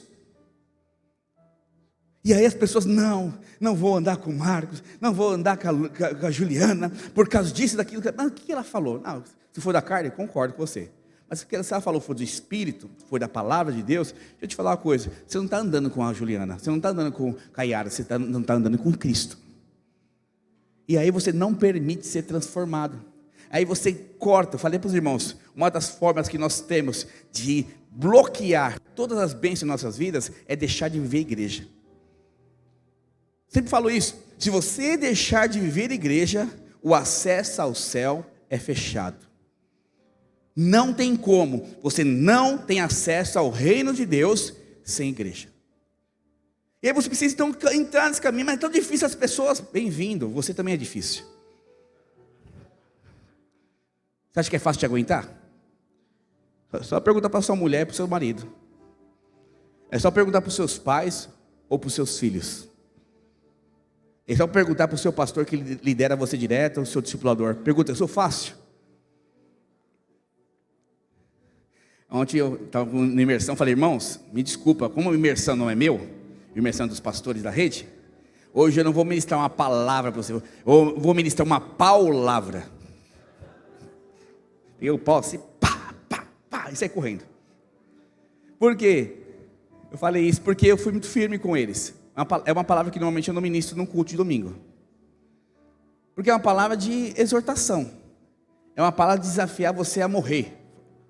E aí as pessoas, não vou andar com o Marcos, não vou andar com a Juliana, por causa disso, daquilo. Mas o que ela falou? Não, se for da carne, eu concordo com você. Mas se ela falou for do Espírito, for da palavra de Deus, deixa eu te falar uma coisa, você não está andando com a Juliana, você não está andando com a Yara, você não está andando com Cristo. E aí você não permite ser transformado. Aí você corta, eu falei para os irmãos, uma das formas que nós temos de bloquear todas as bênçãos em nossas vidas, é deixar de viver a igreja. Sempre falo isso, se você deixar de viver a igreja, o acesso ao céu é fechado. Não tem como, você não tem acesso ao reino de Deus sem igreja. E aí você precisa então entrar nesse caminho, mas é tão difícil as pessoas, bem-vindo, você também é difícil. Você acha que é fácil de aguentar? Só perguntar para sua mulher e para o seu marido. É só perguntar para os seus pais ou para os seus filhos. É só perguntar para o seu pastor que lidera você direto, ou o seu discipulador. Pergunta, eu sou fácil? Ontem eu estava na imersão, falei, irmãos, me desculpa, como a imersão não é meu, imersão dos pastores da rede. Hoje eu não vou ministrar uma palavra para você, eu vou ministrar uma palavra. Eu posso, pá, pá, pá, e sair correndo. Por quê? Eu falei isso porque eu fui muito firme com eles. É uma palavra que normalmente eu não ministro num culto de domingo. Porque é uma palavra de exortação. É uma palavra de desafiar você a morrer.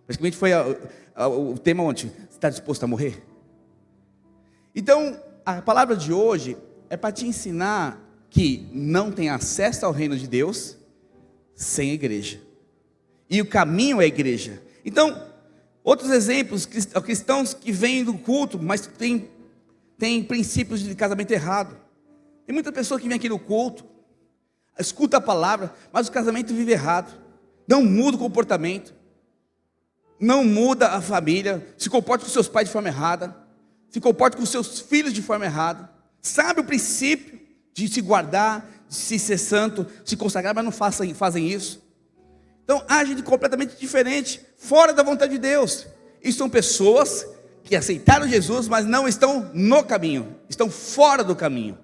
Praticamente foi o tema ontem. Você está disposto a morrer? Então, a palavra de hoje é para te ensinar que não tem acesso ao reino de Deus sem a igreja. E o caminho é a igreja. Então, outros exemplos, cristãos que vêm do culto, mas tem princípios de casamento errado. Tem muita pessoa que vem aqui no culto, escuta a palavra, mas o casamento vive errado. Não muda o comportamento, não muda a família, se comporta com seus pais de forma errada, se comporta com seus filhos de forma errada. Sabe o princípio de se guardar, de se ser santo, se consagrar, mas não fazem isso. Então agem completamente diferente, fora da vontade de Deus. E são pessoas que aceitaram Jesus, mas não estão no caminho, estão fora do caminho.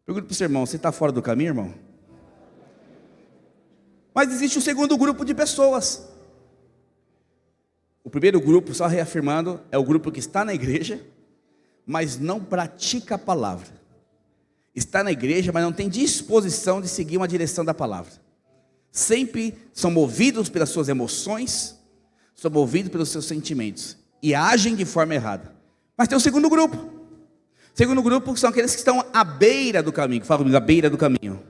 Pergunta para o seu irmão: você está fora do caminho, irmão? Mas existe um segundo grupo de pessoas. O primeiro grupo, só reafirmando, é o grupo que está na igreja, mas não pratica a palavra. Está na igreja, mas não tem disposição de seguir uma direção da palavra. Sempre são movidos pelas suas emoções, são movidos pelos seus sentimentos e agem de forma errada. Mas tem o segundo grupo. O segundo grupo são aqueles que estão à beira do caminho. Fala comigo, à beira do caminho.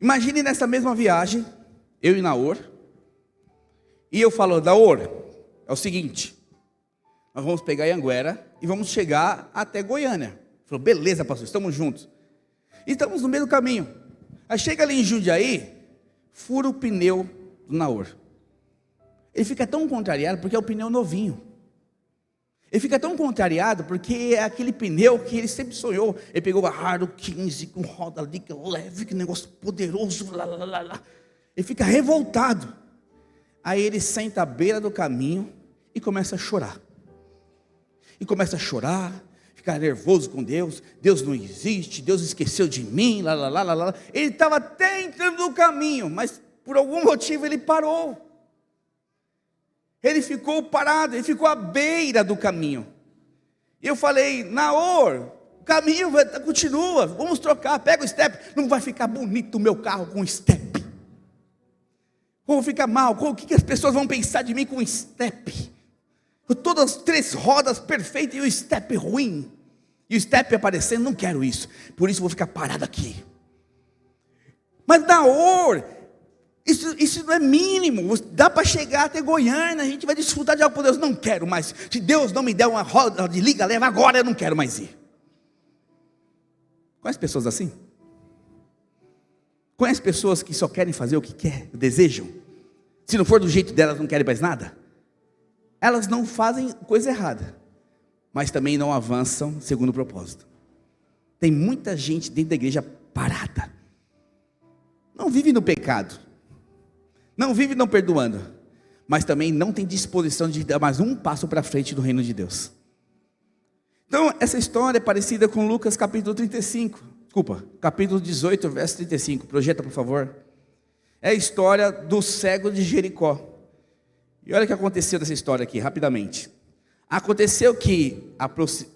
Imagine nessa mesma viagem, eu e Naor, e eu falo: Naor, é o seguinte, nós vamos pegar Anhanguera e vamos chegar até Goiânia. Ele falou: beleza, pastor, estamos juntos. E estamos no meio do caminho. Aí chega ali em Jundiaí, fura o pneu do Naor. Ele fica tão contrariado porque é o pneu novinho. Ele fica tão contrariado porque é aquele pneu que ele sempre sonhou. Ele pegou a Haro 15 com roda ali, que leve, que negócio poderoso. Ele fica revoltado. Aí ele senta à beira do caminho e começa a chorar. E começa a chorar, ficar nervoso com Deus. Deus não existe, Deus esqueceu de mim. Ele estava até entrando no caminho, mas por algum motivo ele parou. Ele ficou parado, ele ficou à beira do caminho. E eu falei: Naor, o caminho continua, vamos trocar, pega o step. Não vai ficar bonito o meu carro com step. Como fica mal, o que as pessoas vão pensar de mim com step? Todas as 3 rodas perfeitas e o step ruim. E o step aparecendo, não quero isso. Por isso vou ficar parado aqui. Mas Naor, isso não é mínimo. Dá para chegar até Goiânia, a gente vai desfrutar de algo poderoso. Não quero mais. Se Deus não me der uma roda de liga leva agora, eu não quero mais ir. Conhece pessoas assim? Conhece pessoas que só querem fazer o que quer, desejam? Se não for do jeito delas, não querem mais nada? Elas não fazem coisa errada, mas também não avançam segundo o propósito. Tem muita gente dentro da igreja parada. Não vive no pecado. Não vive não perdoando. Mas também não tem disposição de dar mais um passo para frente do reino de Deus. Então, essa história é parecida com Lucas capítulo 35. Desculpa, capítulo 18, verso 35. Projeta, por favor. É a história do cego de Jericó. E olha o que aconteceu nessa história aqui, rapidamente. Aconteceu que,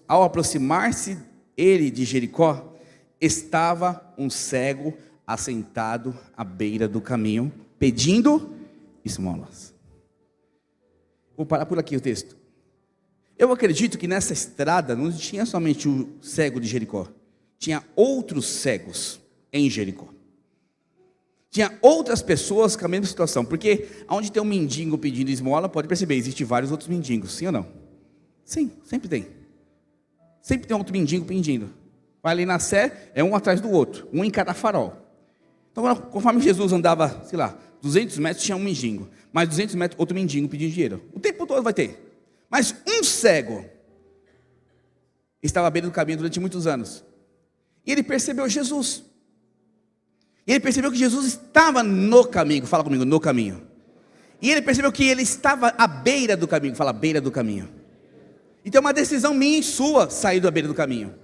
ao aproximar-se ele de Jericó, estava um cego assentado à beira do caminho, pedindo esmolas. Vou parar por aqui o texto. Eu acredito que nessa estrada não tinha somente o cego de Jericó. Tinha outros cegos em Jericó. Tinha outras pessoas com a mesma situação. Porque onde tem um mendigo pedindo esmola, pode perceber, existem vários outros mendigos, sim ou não? Sim, sempre tem. Sempre tem outro mendigo pedindo. Vai ali na Sé, é um atrás do outro, um em cada farol. Então, conforme Jesus andava, sei lá, 200 metros tinha um mendigo, mais 200 metros outro mendigo pedindo dinheiro. O tempo todo vai ter. Mas um cego estava à beira do caminho durante muitos anos. E ele percebeu Jesus. E ele percebeu que Jesus estava no caminho. Fala comigo, no caminho. E ele percebeu que ele estava à beira do caminho. Fala, beira do caminho. Então é uma decisão minha e sua sair da beira do caminho.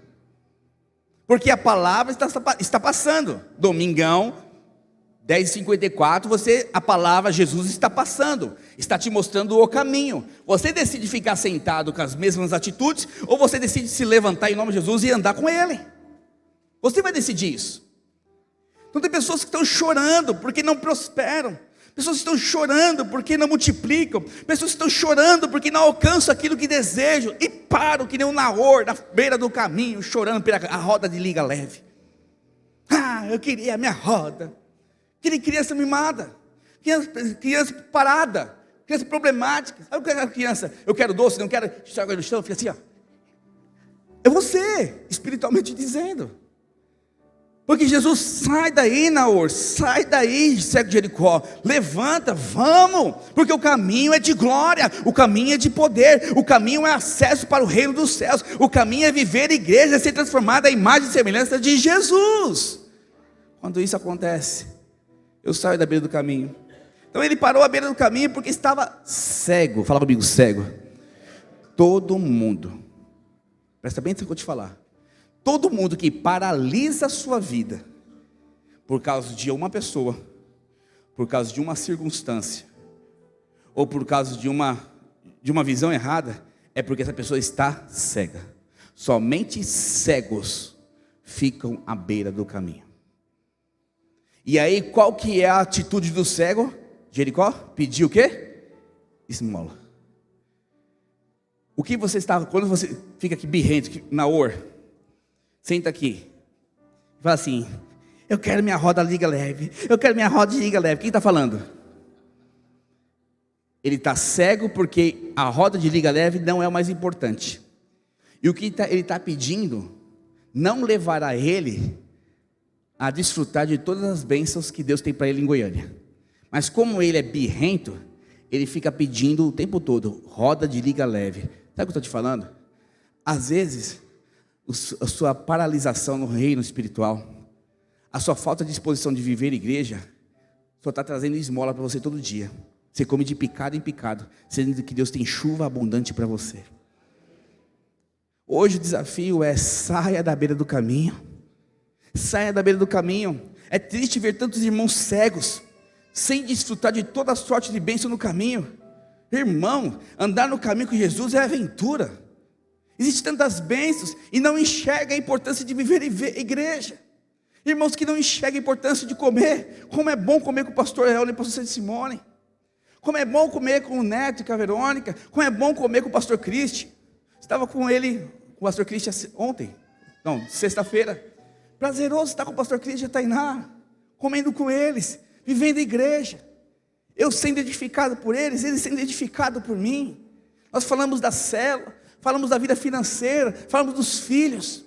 Porque a palavra está passando. Domingão, 10h54, a palavra Jesus está passando. Está te mostrando o caminho. Você decide ficar sentado com as mesmas atitudes, ou você decide se levantar em nome de Jesus e andar com Ele. Você vai decidir isso. Então tem pessoas que estão chorando porque não prosperam. Pessoas que estão chorando porque não multiplicam. Pessoas que estão chorando porque não alcançam aquilo que desejam. E param que nem um Naor na beira do caminho, chorando pela a roda de liga leve. Eu queria a minha roda. Queria criança mimada. Criança parada. Criança problemática. Sabe o que é criança? Eu quero doce, não quero jogar no chão. Fica assim, ó. É você, espiritualmente dizendo. Porque Jesus, sai daí, Naor, sai daí, cego de Jericó, levanta, vamos, porque o caminho é de glória, o caminho é de poder, o caminho é acesso para o reino dos céus, o caminho é viver a igreja, é ser transformada à imagem e semelhança de Jesus. Quando isso acontece, eu saio da beira do caminho. Então ele parou à beira do caminho porque estava cego. Fala comigo, cego. Todo mundo, presta bem atenção que eu vou te falar. Todo mundo que paralisa a sua vida por causa de uma pessoa, por causa de uma circunstância, ou por causa de uma visão errada, é porque essa pessoa está cega. Somente cegos ficam à beira do caminho. E aí, qual que é a atitude do cego? Jericó pediu o quê? Esmola. O que você está, quando você fica aqui birrento, Naor, senta aqui, fala assim, eu quero minha roda liga leve, eu quero minha roda de liga leve. Quem está falando? Ele está cego porque a roda de liga leve não é o mais importante. E o que ele está pedindo, não levará ele a desfrutar de todas as bênçãos que Deus tem para ele em Goiânia. Mas como ele é birrento, ele fica pedindo o tempo todo, roda de liga leve. Sabe o que eu estou te falando? Às vezes, a sua paralisação no reino espiritual, a sua falta de disposição de viver igreja, só está trazendo esmola para você todo dia. Você come de picado em picado, sendo que Deus tem chuva abundante para você. Hoje o desafio é: saia da beira do caminho. Saia da beira do caminho. É triste ver tantos irmãos cegos, sem desfrutar de toda a sorte de bênção no caminho. Irmão, andar no caminho com Jesus é aventura. Existem tantas bênçãos e não enxerga a importância de viver igreja. Irmãos que não enxergam a importância de comer. Como é bom comer com o pastor Helder e o pastor Simone. Como é bom comer com o Neto e com a Verônica. Como é bom comer com o pastor Cristi. Estava com ele, com o pastor Cristi ontem. Não, sexta-feira. Prazeroso estar com o pastor Cristi e a Tainá. Comendo com eles. Vivendo a igreja. Eu sendo edificado por eles sendo edificados por mim. Nós falamos da célula. Falamos da vida financeira, falamos dos filhos,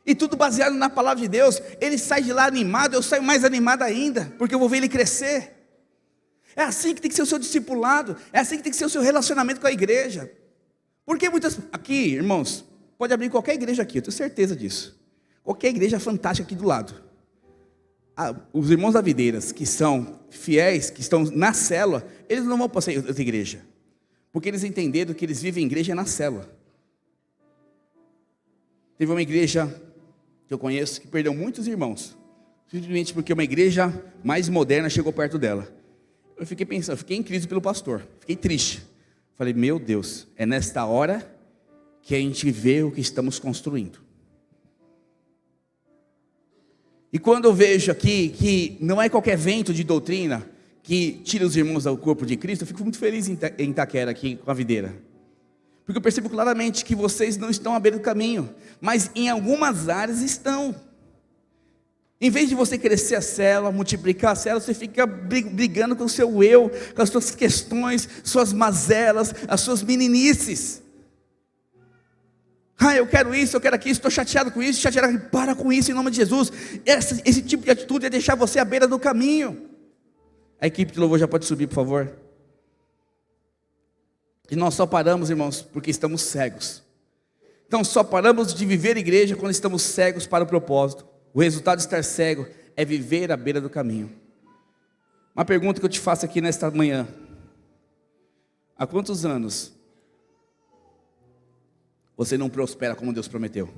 e tudo baseado na palavra de Deus. Ele sai de lá animado, eu saio mais animado ainda, porque eu vou ver ele crescer. É assim que tem que ser o seu discipulado, é assim que tem que ser o seu relacionamento com a igreja. Porque muitas, aqui irmãos, pode abrir qualquer igreja aqui, eu tenho certeza disso. Qualquer igreja fantástica aqui do lado. Os irmãos da Videiras, que são fiéis, que estão na célula, eles não vão passar em outra igreja, porque eles entenderam que eles vivem em igreja na célula. Teve uma igreja que eu conheço que perdeu muitos irmãos, simplesmente porque uma igreja mais moderna chegou perto dela. Eu fiquei pensando, fiquei em crise pelo pastor, fiquei triste. Falei, meu Deus, é nesta hora que a gente vê o que estamos construindo. E quando eu vejo aqui que não é qualquer vento de doutrina que tira os irmãos do corpo de Cristo, eu fico muito feliz em Itaquera aqui com a videira. Porque eu percebo claramente que vocês não estão à beira do caminho, mas em algumas áreas estão. Em vez de você crescer a célula, multiplicar a célula, você fica brigando com o seu eu, com as suas questões, suas mazelas, as suas meninices. Eu quero isso, eu quero aquilo, estou chateado com isso, chateado. Para com isso em nome de Jesus. Esse tipo de atitude é deixar você à beira do caminho. A equipe de louvor já pode subir, por favor. E nós só paramos, irmãos, porque estamos cegos. Então só paramos de viver igreja quando estamos cegos para o propósito. O resultado de estar cego é viver à beira do caminho. Uma pergunta que eu te faço aqui nesta manhã: há quantos anos você não prospera como Deus prometeu.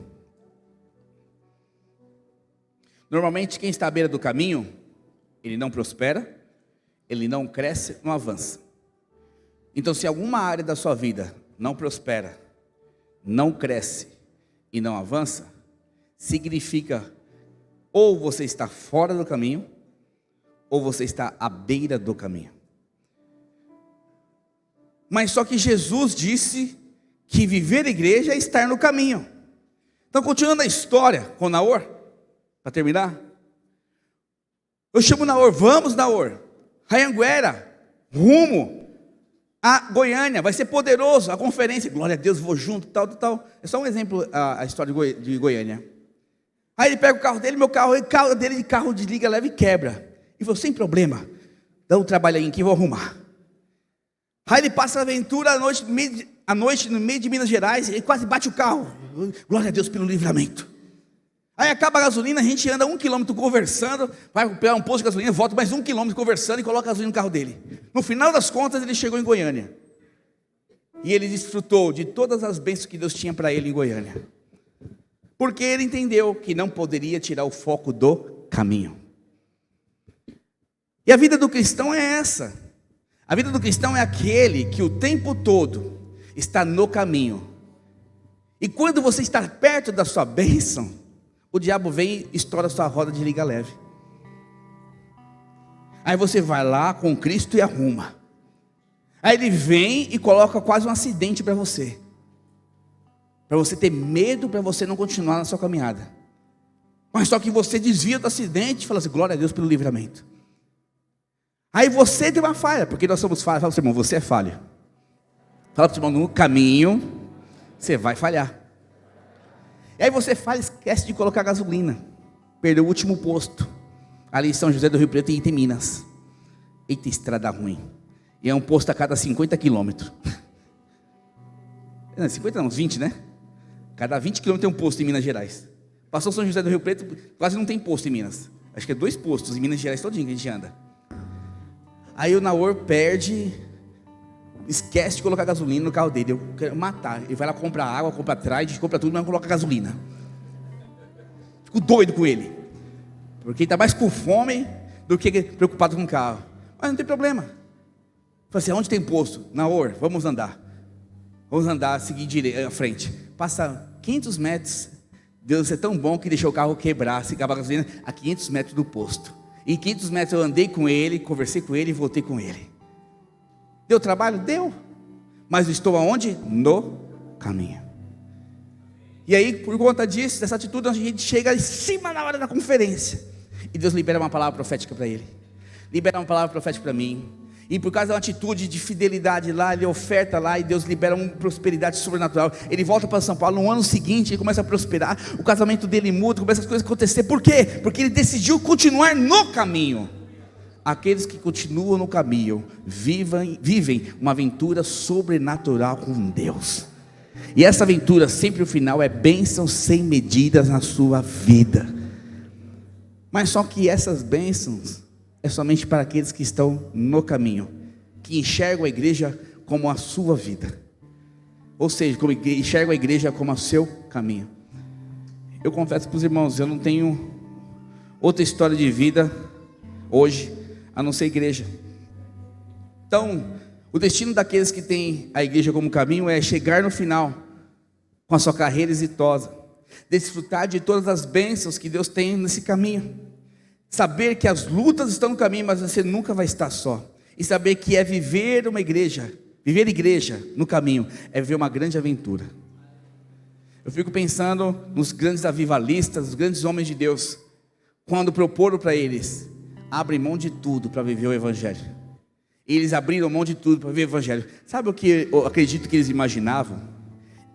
Normalmente quem está à beira do caminho, ele não prospera, ele não cresce, não avança. Então se alguma área da sua vida não prospera, não cresce e não avança, significa ou você está fora do caminho, ou você está à beira do caminho. Mas só que Jesus disse que viver a igreja é estar no caminho. Então, continuando a história com Naor, para terminar, eu chamo Naor, vamos Naor, Anhanguera, rumo a Goiânia, vai ser poderoso a conferência, glória a Deus, vou junto, tal. É só um exemplo a história de Goiânia. Aí ele pega o carro dele, carro desliga, leva e quebra. E falou, sem problema, dá um trabalho aí que eu vou arrumar. Aí ele passa a aventura à noite no meio de Minas Gerais, ele quase bate o carro, glória a Deus pelo livramento. Aí acaba a gasolina, a gente anda 1 quilômetro conversando, vai pegar um posto de gasolina, volta mais 1 quilômetro conversando e coloca a gasolina no carro dele. No final das contas ele chegou em Goiânia. E ele desfrutou de todas as bênçãos que Deus tinha para ele em Goiânia. Porque ele entendeu que não poderia tirar o foco do caminho. E a vida do cristão é essa. A vida do cristão é aquele que o tempo todo está no caminho. E quando você está perto da sua bênção, o diabo vem e estoura a sua roda de liga leve. Aí você vai lá com Cristo e arruma. Aí ele vem e coloca quase um acidente para você. Para você ter medo, para você não continuar na sua caminhada. Mas só que você desvia do acidente e fala assim, glória a Deus pelo livramento. Aí você tem uma falha, porque nós somos falhos. Fala para o seu irmão, você é falho. Fala para o seu irmão, no caminho, você vai falhar. E aí você falha, esquece de colocar gasolina. Perdeu o último posto. Ali em São José do Rio Preto e em Minas. Eita, estrada ruim. E é um posto a cada 50 quilômetros. 50 não, 20, né? Cada 20 quilômetros tem um posto em Minas Gerais. Passou São José do Rio Preto, quase não tem posto em Minas. Acho que é 2 postos em Minas Gerais todinho que a gente anda. Aí o Naor perde, esquece de colocar gasolina no carro dele. Eu quero matar. Ele vai lá comprar água, compra Trade, compra tudo, mas não coloca gasolina. Fico doido com ele. Porque ele está mais com fome do que preocupado com o carro. Mas não tem problema. Falei assim, onde tem posto? Naor, vamos andar. Vamos andar, seguir direito, à frente. Passa 500 metros. Deus é tão bom que deixou o carro quebrar, se acabar a gasolina, a 500 metros do posto. Em 500 metros eu andei com ele, conversei com ele e voltei com ele. Deu trabalho? Deu. Mas eu estou aonde? No caminho. E aí, por conta disso, dessa atitude, a gente chega em cima na hora da conferência. E Deus libera uma palavra profética para ele. Libera uma palavra profética para mim. E por causa da atitude de fidelidade lá, ele oferta lá e Deus libera uma prosperidade sobrenatural. Ele volta para São Paulo, no ano seguinte ele começa a prosperar, o casamento dele muda, começa as coisas a acontecer. Por quê? Porque ele decidiu continuar no caminho. Aqueles que continuam no caminho vivem uma aventura sobrenatural com Deus. E essa aventura sempre o final é bênçãos sem medidas na sua vida. Mas só que essas bênçãos é somente para aqueles que estão no caminho, que enxergam a igreja como a sua vida, ou seja, enxergam a igreja como o seu caminho. Eu confesso para os irmãos, eu não tenho outra história de vida hoje, a não ser igreja. Então, o destino daqueles que têm a igreja como caminho é chegar no final, com a sua carreira exitosa, desfrutar de todas as bênçãos que Deus tem nesse caminho. Saber que as lutas estão no caminho, mas você nunca vai estar só. E saber que é viver uma igreja, viver igreja no caminho, é viver uma grande aventura. Eu fico pensando nos grandes avivalistas, os grandes homens de Deus, quando proporam para eles, abrem mão de tudo para viver o evangelho. E eles abriram mão de tudo para viver o evangelho. Sabe o que eu acredito que eles imaginavam?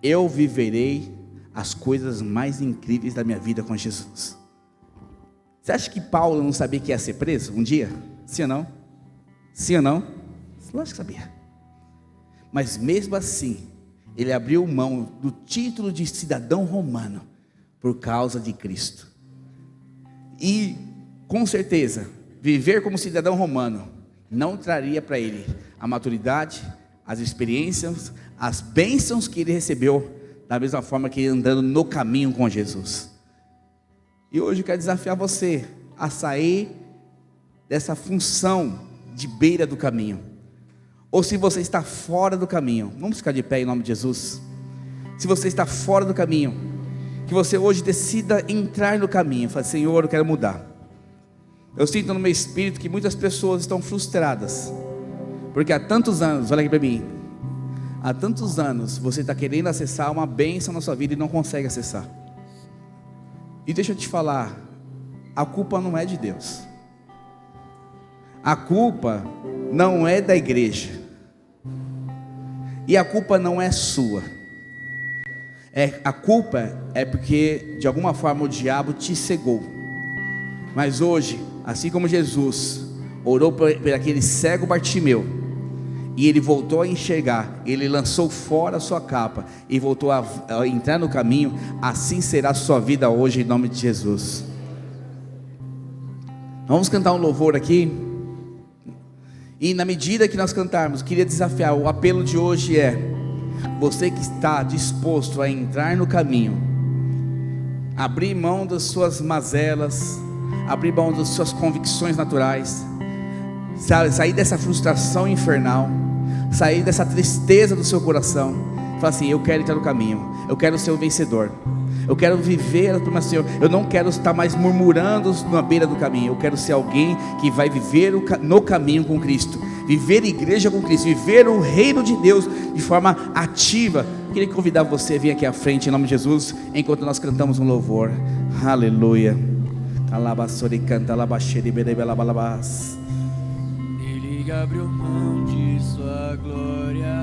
Eu viverei as coisas mais incríveis da minha vida com Jesus. Você acha que Paulo não sabia que ia ser preso um dia? Sim ou não? Sim ou não? Lógico que sabia. Mas mesmo assim, ele abriu mão do título de cidadão romano por causa de Cristo. E com certeza, viver como cidadão romano não traria para ele a maturidade, as experiências, as bênçãos que ele recebeu da mesma forma que andando no caminho com Jesus. E hoje eu quero desafiar você a sair dessa função de beira do caminho. Ou se você está fora do caminho, vamos ficar de pé em nome de Jesus. Se você está fora do caminho, que você hoje decida entrar no caminho. Fala: Senhor, eu quero mudar. Eu sinto no meu espírito que muitas pessoas estão frustradas, porque há tantos anos, olha aqui para mim, há tantos anos você está querendo acessar uma bênção na sua vida e não consegue acessar. E deixa eu te falar, a culpa não é de Deus, a culpa não é da igreja, e a culpa não é sua. A culpa é porque de alguma forma o diabo te cegou. Mas hoje, assim como Jesus orou por aquele cego Bartimeu, e ele voltou a enxergar, ele lançou fora a sua capa e voltou a entrar no caminho, assim será a sua vida hoje em nome de Jesus. Vamos cantar um louvor aqui. E na medida que nós cantarmos, queria desafiar, o apelo de hoje é: você que está disposto a entrar no caminho, abrir mão das suas mazelas, abrir mão das suas convicções naturais, sair dessa frustração infernal, sair dessa tristeza do seu coração, falar assim: eu quero entrar no caminho, eu quero ser o vencedor, eu quero viver, mas Senhor, eu não quero estar mais murmurando na beira do caminho, eu quero ser alguém que vai viver no caminho com Cristo, viver igreja com Cristo, viver o reino de Deus de forma ativa. Queria convidar você a vir aqui à frente em nome de Jesus, enquanto nós cantamos um louvor. Aleluia. Ele abriu mão de sua glória.